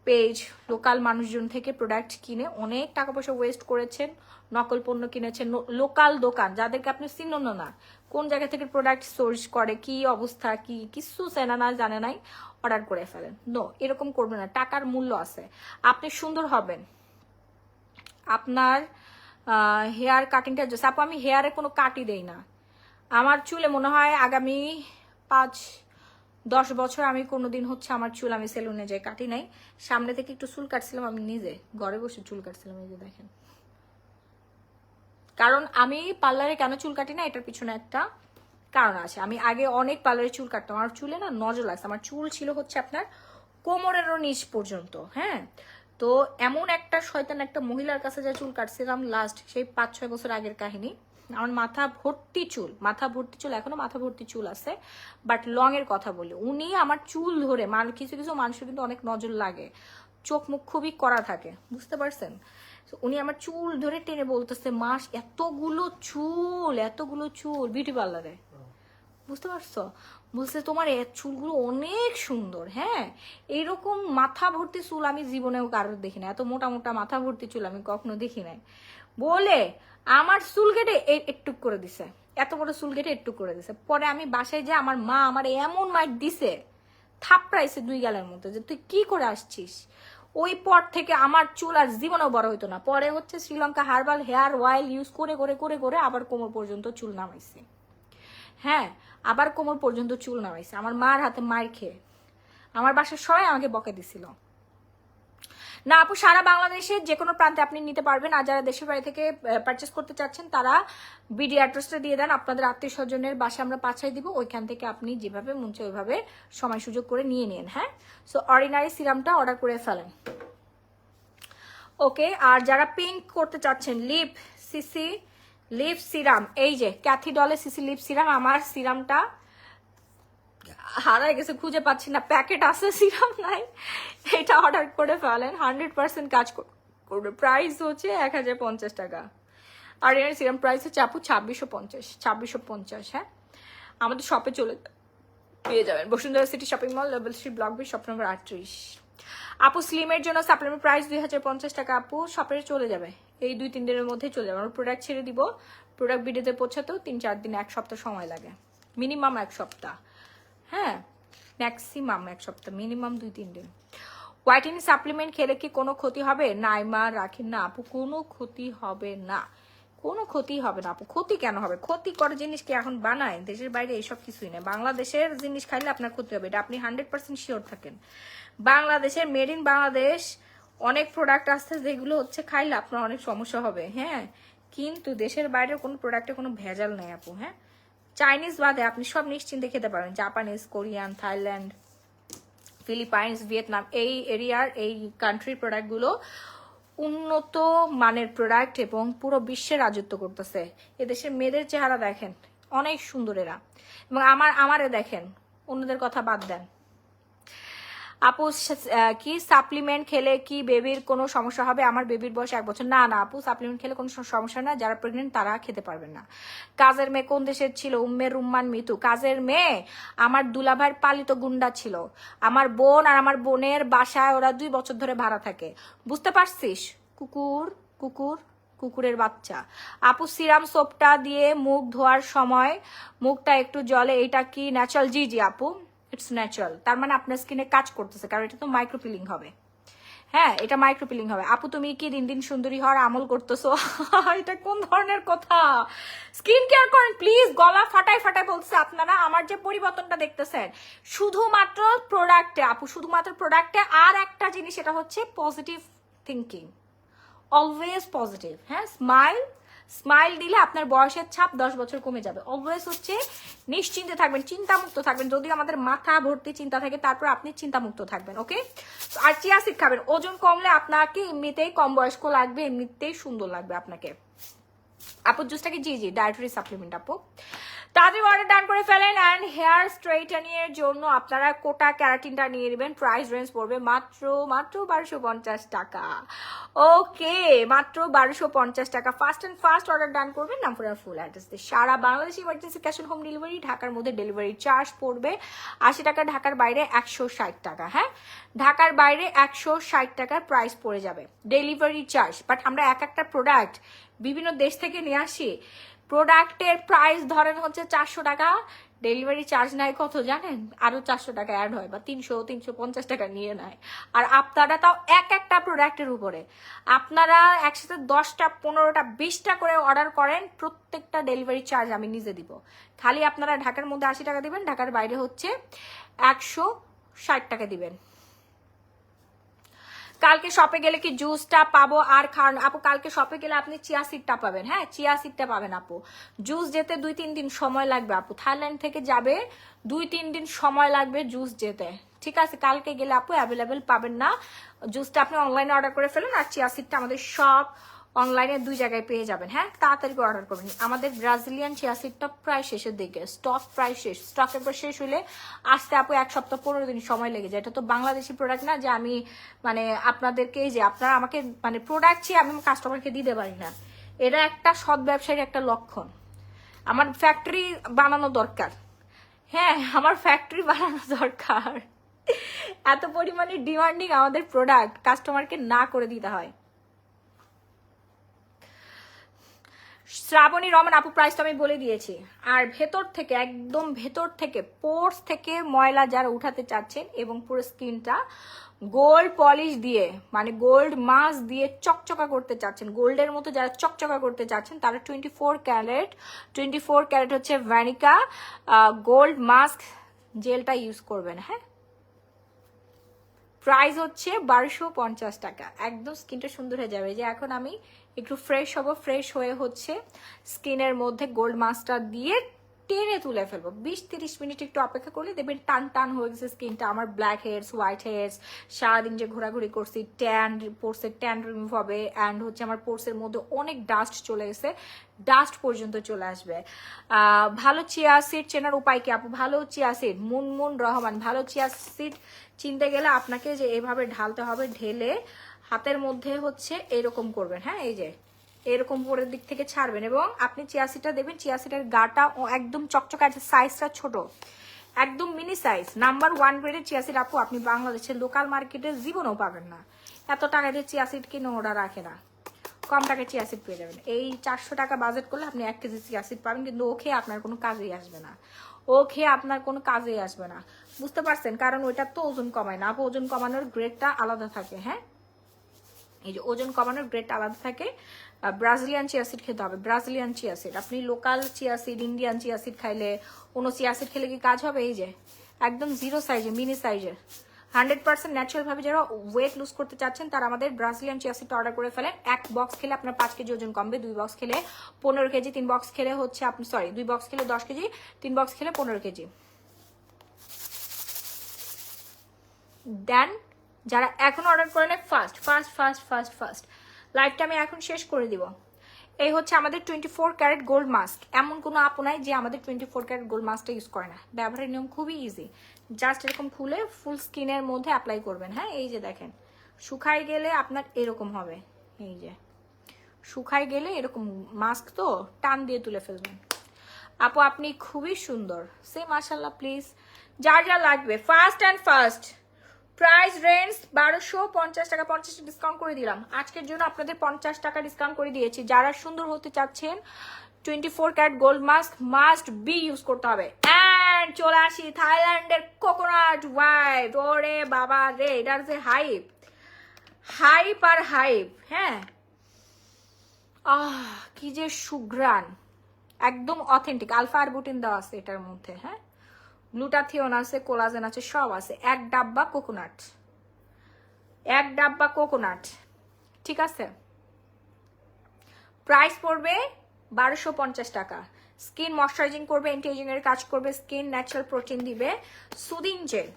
পেজ লোকাল মানুষজন থেকে প্রোডাক্ট কিনে অনেক টাকা পয়সা ওয়েস্ট করেছেন, নকল পণ্য কিনেছেন। লোকাল দোকান যাদেরকে আপনি চিনেন না, কোন জায়গা থেকে প্রোডাক্ট সোর্স করে, কি অবস্থা, কি কিছু চেনা না জানে নাই, অর্ডার করে ফেলেন। নো, এরকম করবেন না। টাকার মূল্য আছে, আপনি সুন্দর হবেন। আপনার হেয়ার কাটিংটা আপু, আমি হেয়ারে কোনো কাটি দেই না। আমার চুলে মনে হয় আগামী 5-10 বছর আমি কোনোদিন হচ্ছে আমার চুল আমি সেলুনে যাই কাটি নাই। সামনে থেকে একটু চুল কাটছিলাম, আমি নিজে ঘরে বসে চুল কাটছিলাম, এই যে দেখেন। কারণ আমি পার্লারে কেন চুল কাটি না, এটার পিছনে একটা কারণ আছে। আমি আগে অনেক পার্লারে চুল কাটতাম, আমার চুলে না নজর লাগছে। আমার চুল ছিল হচ্ছে আপনার কোমরেরও নিচ পর্যন্ত। হ্যাঁ, তো এমন একটা শয়তান একটা মহিলার কাছে যা চুল কাটছিলাম লাস্ট সেই 5-6 বছর আগের কাহিনী। আমার মাথা ভর্তি চুল, এখনো মাথা ভর্তি চুল আছে, বাট লং এর কথা বলি। উনি আমার চুল ধরে কিছু কিছু মানুষের কিন্তু অনেক নজর লাগে, চোখ মুখ খুবই কড়া থাকে, বুঝতে পারছেন? উনি আমার চুল ধরে টেনে বলতেছে, মাস এতগুলো চুল বিউটি পার্লারে, বুঝতে পারছো? বলছে তোমার চুলগুলো অনেক সুন্দর। হ্যাঁ, এইরকম মাথা ভর্তি চুল আমি জীবনেও কারোর দেখি না, এত মোটা মোটা মাথা ভর্তি চুল আমি কখনো দেখি নাই। বলে আমার চুল কেটে একটু করে দিছে, এত বড় চুল কেটে একটু করে দিছে। পরে আমি বাসায় যে আমার মা আমার এমন মাইট দিছে, থাপড়াইছে 2 গালের মধ্যে, যে তুই কি করে আসছিস। ওই পর থেকে আমার চুল আর জীবনেও বড় হইতো না। পরে হচ্ছে Sri Lanka herbal hair oil use করে করে করে করে আবার কোমর পর্যন্ত চুল নামাইছে। হ্যাঁ, আবার কোমর পর্যন্ত চুল নামাইছে আমার মার হাতে মার খেয়ে। আমার বাসার সবাই আমাকে বকে দিছিল। না আপু, সারা বাংলাদেশের যে কোনো প্রান্তে আপনি নিতে পারবেন। আর যারা দেশের বাড়ি থেকে পারচেস করতে চাচ্ছেন তারা বিডি অ্যাড্রেসটা দিয়ে দেন, আপনাদের আত্মীয় স্বজনের বাসায় আমরা পাঠাই দিব। ওইখান থেকে আপনি যেভাবে মন চায় ওইভাবে সময় সুযোগ করে নিয়ে নিন। হ্যাঁ, সো অর্ডিনারি সিরামটা অর্ডার করে ফেলেন। ওকে, আর যারা পিঙ্ক করতে চাচ্ছেন লিপ সিসি লিপ সিরাম, এই যে ক্যাথিডলে সিসি লিপ সিরাম, আমার সিরামটা হারাই গেছে, খুঁজে পাচ্ছি না, প্যাকেট আছে সিরাম নাই, এটা অর্ডার করে ফেলেন, 100% কাজ করবে। প্রাইস হচ্ছে 1050 টাকা। আর এর সিরাম প্রাইস হচ্ছে আপু 2650। হ্যাঁ, আমাদের শপে চলে পেয়ে যাবেন, Bashundhara city shopping mall, level 3, block B, shop number 38। আপু স্লিমের জন্য সাপ্লিমেন্ট প্রাইস 2050 টাকা। আপু শপে চলে যাবে, এই 2-3 দিনের মধ্যে চলে যাবে। আমরা প্রোডাক্ট ছেড়ে দিব, প্রোডাক্ট ভিডিওতে পৌঁছাতেও 3-4 দিন, 1 সপ্তাহ সময় লাগে, মিনিমাম 1 সপ্তাহ। হ্যাঁ, ম্যাক্সিমাম 1 সপ্তাহ, মিনিমাম 2-3 দিন। হোয়াইটেনিং সাপ্লিমেন্ট খেলে কি কোনো ক্ষতি হবে? নাইমা রাখেন না আপু, কোনো ক্ষতি হবে না, কোনো ক্ষতি হবে না আপু। ক্ষতি কেন হবে? ক্ষতিকর জিনিস কি এখন বানায়? দেশের বাইরে এইসব কিছুই নেই। বাংলাদেশের জিনিস খাইলে আপনার ক্ষতি হবে, এটা আপনি 100% শিওর থাকেন। বাংলাদেশের মেড ইন বাংলাদেশ অনেক প্রোডাক্ট আসছে যেগুলো হচ্ছে খাইলে আপনার অনেক সমস্যা হবে। হ্যাঁ, কিন্তু দেশের বাইরের কোনো প্রোডাক্টে কোনো ভেজাল নেই আপু। হ্যাঁ, চাইনিজ বাদে আপনি সব নিশ্চিন্তে খেতে পারেন, Japanese, Korean, Thailand, Philippines, Vietnam, এই এরিয়ার এই কান্ট্রির প্রোডাক্টগুলো উন্নত মানের প্রোডাক্ট এবং পুরো বিশ্বে রাজত্ব করতেছে। এদেশের মেয়েদের চেহারা দেখেন, অনেক সুন্দর এরা, এবং আমারে দেখেন, অন্যদের কথা বাদ দেন। আপু কি সাপ্লিমেন্ট খেলে কি বেবির কোনো সমস্যা হবে? আমার বেবির বয়স 1 বছর। না না আপু, সাপ্লিমেন্ট খেলে কোনো সমস্যা না, যারা প্রেগনেন্ট তারা খেতে পারবেন না। কাজের মেয়ে কোন দেশের ছিল? উম্মে রুম্মান মিতু। কাজের মেয়ে আমার দুলাভাইয়ের পালিত গুন্ডা ছিল। আমার বোন আর আমার বোনের বাসায় ওরা 2 বছর ধরে ভাড়া থাকে, বুঝতে পারছিস? কুকুরের বাচ্চা। আপু সিরাম সোপটা দিয়ে মুখ ধোয়ার সময় মুখটা একটু জলে, এটা কি ন্যাচারাল? জি জি আপু, ইটস ন্যাচারাল। তার মানে আপনার স্কিনে কাজ করতেছে, কারণ এটা তো মাইক্রোপিলিং হবে। হ্যাঁ, এটা মাইক্রোপিলিং হবে। আপু তুমি কি দিন দিন সুন্দরী হওয়ার আমল করতেছো? এটা কোন ধরনের কথা? স্কিন কেয়ার করেন প্লিজ। গলা ফাটাই ফাটাই বলছে আপনারা। আমার যে পরিবর্তনটা দেখতেছেন শুধুমাত্র প্রোডাক্টে আপু, শুধুমাত্র প্রোডাক্টে। আর একটা জিনিস, এটা হচ্ছে পজিটিভ থিঙ্কিং, অলওয়েজ পজিটিভ। হ্যাঁ, স্মাইল দিলে আপনার বয়সের ছাপ 10 বছর কমে যাবে। অলওয়েজ হচ্ছে নিশ্চিন্তে থাকবেন, চিন্তামুক্ত থাকবেন। যদিও আমাদের মাথা ভর্তি চিন্তা থাকে, তারপর আপনি চিন্তামুক্ত থাকবেন। ওকে, আর চিয়া সিড খাবেন। ওজন কমলে আপনাকে এমনিতেই কম বয়স্ক লাগবে, এমনিতেই সুন্দর লাগবে আপনাকে। আপুর জুসটাকে জি জি ডায়েটারি সাপ্লিমেন্ট আপু। তাদের অর্ডার ডান করে ফেলেন। অ্যান্ড হেয়ার স্ট্রেটনিংয়ের জন্য আপনারা কোটা ক্যারাটিনটা নিয়ে নেবেন। প্রাইস রেঞ্জ পড়বে মাত্র 1250 টাকা। ওকে, মাত্র 1250 টাকা। First and first order done করবেন নাম পুরো ফুল অ্যাড্রেস দিয়ে। সারা Bangladesh emergency cash on home delivery. ঢাকার মধ্যে ডেলিভারি চার্জ পড়বে 80 টাকা, ঢাকার বাইরে 160 টাকা। হ্যাঁ, ঢাকার বাইরে 160 টাকার প্রাইস পড়ে যাবে ডেলিভারি চার্জ। বাট আমরা এক একটা প্রোডাক্ট বিভিন্ন দেশ থেকে নিয়ে আসি, প্রোডাক্টের প্রাইস ধরেন হচ্ছে 400 টাকা, ডেলিভারি চার্জ নেয় কত জানেন? আরো 400 টাকা অ্যাড হয়, বা 300-350 টাকা নিয়ে নেয়। আর আপনারা তাও এক একটা প্রোডাক্টের উপরে আপনারা একসাথে 10টা 15টা 20টা করে অর্ডার করেন, প্রত্যেকটা ডেলিভারি চার্জ আমি নিজে দিব। খালি আপনারা ঢাকার মধ্যে 80 টাকা দিবেন, ঢাকার বাইরে হচ্ছে 160 টাকা দিবেন। কালকে শপে গেলে কি জুসটা পাবো আর খান আপু? কালকে শপে গেলে আপনি চিয়া সিডটা পাবেন। হ্যাঁ, চিয়া সিডটা পাবেন আপু। জুস যেতে 2-3 দিন সময় লাগবে আপু, থাইল্যান্ড থেকে যাবে, 2-3 দিন সময় লাগবে জুস যেতে। ঠিক আছে, কালকে গেলে আপু অ্যাভেলেবেল পাবেন না। জুসটা আপনি অনলাইনে অর্ডার করে ফেলুন, আর চিয়া সিডটা আমাদের সব অনলাইনে 2 জায়গায় পেয়ে যাবেন। হ্যাঁ, তাড়াতাড়ি করে অর্ডার করবেন। আমাদের ব্রাজিলিয়ান চিয়া সিডটা প্রায় শেষের দিকে, স্টক প্রায় শেষ। স্টক একবার শেষ হলে আসতে আপু 1 সপ্তাহ 15 দিন সময় লেগে যায়। এটা তো বাংলাদেশি প্রোডাক্ট না যে আমি মানে আপনাদেরকে, যে আপনারা আমাকে মানে প্রোডাক্ট চেয়ে আমি কাস্টমারকে দিতে পারি না। এটা একটা সৎ ব্যবসায়ীর একটা লক্ষণ। আমার ফ্যাক্টরি বানানো দরকার। হ্যাঁ, আমার ফ্যাক্টরি বানানো দরকার। এত পরিমাণে ডিমান্ডিং আমাদের প্রোডাক্ট, কাস্টমারকে না করে দিতে হয়। শ্রাবণী রমন আপু প্রাইস তো আমি বলে দিয়েছি। আর ভেতর থেকে, একদম ভেতর থেকে, পোর্স থেকে ময়লা যারা উঠাতে চাচ্ছেন এবং পুরো স্কিনটা গোল্ড পলিশ দিয়ে মানে গোল্ড মাস্ক দিয়ে চকচকা করতে চাচ্ছেন, গোল্ডের মতো যারা চকচকা করতে চাচ্ছেন, তারা 24 ক্যারেট হচ্ছে ভ্যানিকা গোল্ড মাস্ক জেলটা ইউজ করবেন। হ্যাঁ, প্রাইস হচ্ছে 1250 টাকা। একদম স্কিনটা সুন্দর হয়ে যাবে। যে এখন আমি একটু ফ্রেশ হব, ফ্রেশ হয়ে হচ্ছে স্কিনের মধ্যে গোল্ড মাস্কটা দিয়ে টেনে তুলে ফেলবো। 20-30 মিনিট একটু অপেক্ষা করলে দেখবেন টান টান হয়ে গেছে স্কিনটা আমার। ব্ল্যাক হেয়ার্স, হোয়াইট হেয়ার্স, সারাদিন যে ঘোরাঘুরি করছি, ট্যান, পোর্সের ট্যান রিমুভ হবে। অ্যান্ড হচ্ছে আমার পোর্সের মধ্যে অনেক ডাস্ট চলে গেছে, ডাস্ট পর্যন্ত চলে আসবে। ভালো চিয়া সিড চেনার উপায় কি আপু? ভালো চিয়া সিড, মুনমুন রহমান, ভালো চিয়া সিড চিনতে গেলে আপনাকে যে এভাবে ঢালতে হবে, ঢেলে হাতের মধ্যে হচ্ছে এরকম করবেন। হ্যাঁ, এই যে এরকম উপরের দিক থেকে ছাড়বেন এবং আপনি চিয়া সিডটা দেবেন। চিয়া সিডের গাটা একদম চকচকে আছে, সাইজটা ছোট, একদম মিনি সাইজ। নাম্বার 1 গ্রেডের চিয়া সিড আপু আপনি বাংলাদেশের লোকাল মার্কেটে জীবনেও পাবেন না। এত টাকা দিয়ে চিয়া সিড কিনে ওরা রাখে না, কম টাকায় চিয়া সিড পেয়ে যাবেন। এই 400 টাকা বাজেট করলে আপনি 1 কেজি চিয়া সিড পাবেন, কিন্তু ও খেয়ে আপনার কোনো কাজেই আসবে না। ও খেয়ে আপনার কোনো কাজেই আসবে না, বুঝতে পারছেন? কারণ ওইটা তো ওজন কমায় না আপু, ওজন কমানোর গ্রেডটা আলাদা থাকে। হ্যাঁ, এই যে ওজন কমানোর গ্রেডটা আলাদা থাকে। ব্রাজিলিয়ান চিয়া সিড খেতে হবে, ব্রাজিলিয়ান চিয়া সিড। আপনি local chia seed, Indian chia seed খাইলে, কোনো চিয়া সিড খেলে কি কাজ হবে? এই যে একদম 0 সাইজে, মিনি সাইজের, 100% ন্যাচারাল ভাবে যারা ওয়েট লুজ করতে চাচ্ছেন তারা আমাদের ব্রাজিলিয়ান চিয়া সিডটা অর্ডার করে ফেলেন। 1 বক্স খেলে আপনার 5 কেজি ওজন কমবে, 2 বক্স খেলে 15 কেজি, 3 বক্স খেলে হচ্ছে আপনি 2 বক্স খেলে 10 কেজি, 3 বক্স খেলে 15 কেজি। দেন যারা এখন অর্ডার করে নেয় first first first first first লাইভটা আমি এখন শেষ করে দিব। এই হচ্ছে আমাদের 24 ক্যারেট গোল্ড মাস্ক। এমন কোনো আপু নাই যে আমাদের 24 ক্যারেট গোল্ড মাস্কটা ইউজ করে না। ব্যবহারের নিয়ম খুবই ইজি, জাস্ট এরকম খুলে ফুল স্কিনের মধ্যে অ্যাপ্লাই করবেন। হ্যাঁ, এই যে দেখেন শুকাই গেলে আপনার এরকম হবে। এই যে শুকাই গেলে এরকম, মাস্ক তো টান দিয়ে তুলে ফেলবেন। আপু আপনি খুবই সুন্দর, সে মাশাল্লাহ। প্লিজ যার যা লাগবে first and first price range 1250 টাকা, 50 ডিসকাউন্ট করে দিলাম আজকের জন্য। আপনাদের 50 টাকা ডিসকাউন্ট করে দিয়েছি। যারা সুন্দর হতে চাচ্ছেন 24 carat gold mask must be use করতে হবে। অ্যান্ড চলে আসি থাইল্যান্ডের কোকোনাট ওয়াইপ। ওরে বাবা রে, এটার যে হাইপ, হাইপ আর হাইপ। হ্যাঁ, কি যে সুঘ্রাণ, একদম অথেন্টিক। আলফা আরবুটিন দেওয়া আছে এটার মধ্যে। হ্যাঁ, গ্লুটাথিওন আছে, কোলাজেন আছে, সব আছে। 1 ডাব্বা কোকোনাট, 1 ডাব্বা কোকোনাট। ঠিক আছে, প্রাইস পড়বে 1250 টাকা। স্কিন ময়শ্চারাইজিং করবে, অ্যান্টি এজিং এর কাজ করবে, স্কিন ন্যাচারাল প্রোটিন দিবে, সুদিং জেল।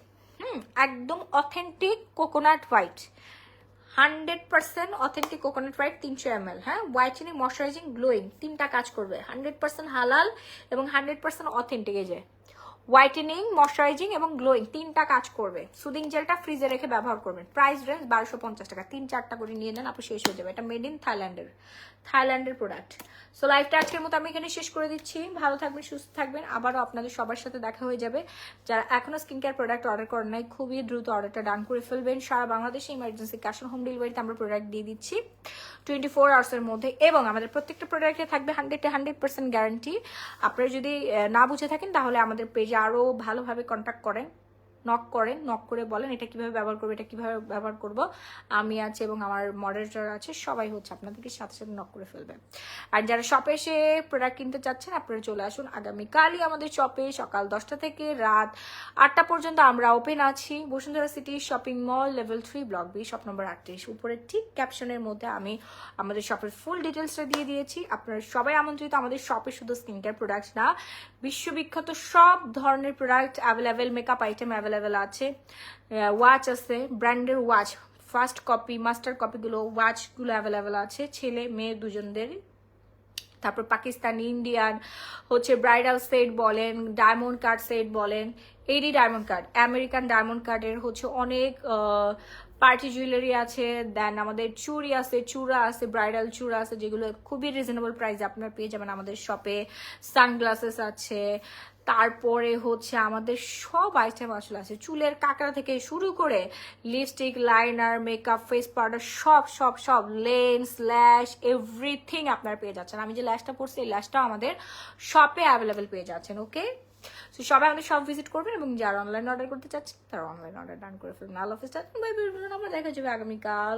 একদম authentic coconut white, 100% authentic coconut white 300 ml। হ্যাঁ, হোয়াইটেনিং, ময়শ্চারাইজিং, গ্লোয়িং, 3টা কাজ করবে। 100% হালাল এবং 100% অথেন্টিক। এই যে হোয়াইটেনিং, ময়শ্চারাইজিং এবং গ্লোয়িং 3টা কাজ করবে। সুদিং জেলটা ফ্রিজে রেখে ব্যবহার করবেন। প্রাইস রেঞ্জ 1250 টাকা। 3-4টা করে নিয়ে নেন, আপনি শেষ হয়ে যাবে। এটা মেড ইন থাইল্যান্ডের প্রোডাক্ট। সো লাইফটা আজকের মতো আমি এখানে শেষ করে দিচ্ছি। ভালো থাকবেন, সুস্থ থাকবেন। আবারও আপনাদের সবার সাথে দেখা হয়ে যাবে। যারা এখনো স্কিন কেয়ার প্রোডাক্ট অর্ডার করেন নাই, খুবই দ্রুত অর্ডারটা ডান করে ফেলবেন। সারা বাংলাদেশে ইমার্জেন্সি ক্যাশ অন হোম ডেলিভারিতে আমরা প্রোডাক্ট দিয়ে দিচ্ছি 24 আওয়ার্সের মধ্যে, এবং আমাদের প্রত্যেকটা প্রোডাক্টে থাকবে 100% গ্যারান্টি। আপনারা যদি না বুঝে থাকেন তাহলে আমাদের পেজে আরও ভালোভাবে কন্ট্যাক্ট করেন, নক করে বলেন এটা কিভাবে ব্যবহার করবো, এটা কিভাবে ব্যবহার করব। আমি আছে এবং আমার মডারেটর আছে, সবাই হচ্ছে আপনাদেরকে সাথে সাথে নক করে ফেলবে। আর যারা শপে এসে প্রোডাক্ট কিনতে চাচ্ছেন আপনারা চলে আসুন। আগামীকালই আমাদের শপে সকাল 10টা থেকে রাত 8টা পর্যন্ত আমরা ওপেন আছি। Bashundhara city shopping mall, level 3, block B, shop number 38। উপরে ঠিক ক্যাপশনের মধ্যে আমি আমাদের শপের ফুল ডিটেলসটা দিয়ে দিয়েছি। আপনারা সবাই আমন্ত্রিত। আমাদের শপে শুধু স্কিন কেয়ার প্রোডাক্ট না, বিশ্ববিখ্যাত সব ধরনের product available, makeup item available আছে, ওয়াচ আছে, ব্র্যান্ডের ওয়াচ, ফার্স্ট কপি, মাস্টার কপিগুলো, ওয়াচগুলো অ্যাভেলেবেল আছে, ছেলে মেয়ে দুজনদের। তারপর পাকিস্তানি, ইন্ডিয়ান হচ্ছে ব্রাইডাল সেট বলেন, ডায়মন্ড কার্ড সেট বলেন, AD diamond card, American diamond কার্ডের হচ্ছে অনেক পার্টি জুয়েলারি আছে। দেন আমাদের চুড়ি আছে, চূড়া আছে, ব্রাইডাল চূড়া আছে, যেগুলো খুবই রিজনেবল প্রাইসে আপনারা পেয়ে যাবেন আমাদের শপে। সানগ্লাসেস আছে, তারপরে হচ্ছে আমাদের সব আইটেম আসলে আছে, চুলের কাঁকড়া থেকে শুরু করে lipstick, liner, makeup, face powder, সব লেন্স, ল্যাশ, এভরিথিং আপনারা পেয়ে যাচ্ছেন। আমি যে ল্যাশটা পরছি এই ল্যাশটাও আমাদের শপে অ্যাভেলেবেল পেয়ে যাচ্ছেন। ওকে, তো সবাই আমাদের সব ভিজিট করবেন, এবং যারা অনলাইন অর্ডার করতে চাচ্ছেন তারা অনলাইন অর্ডার ডান করে ফেলবেন। আল্লাহ হাফেজ, বাই বাই, আমরা দেখা যাবে আগামীকাল।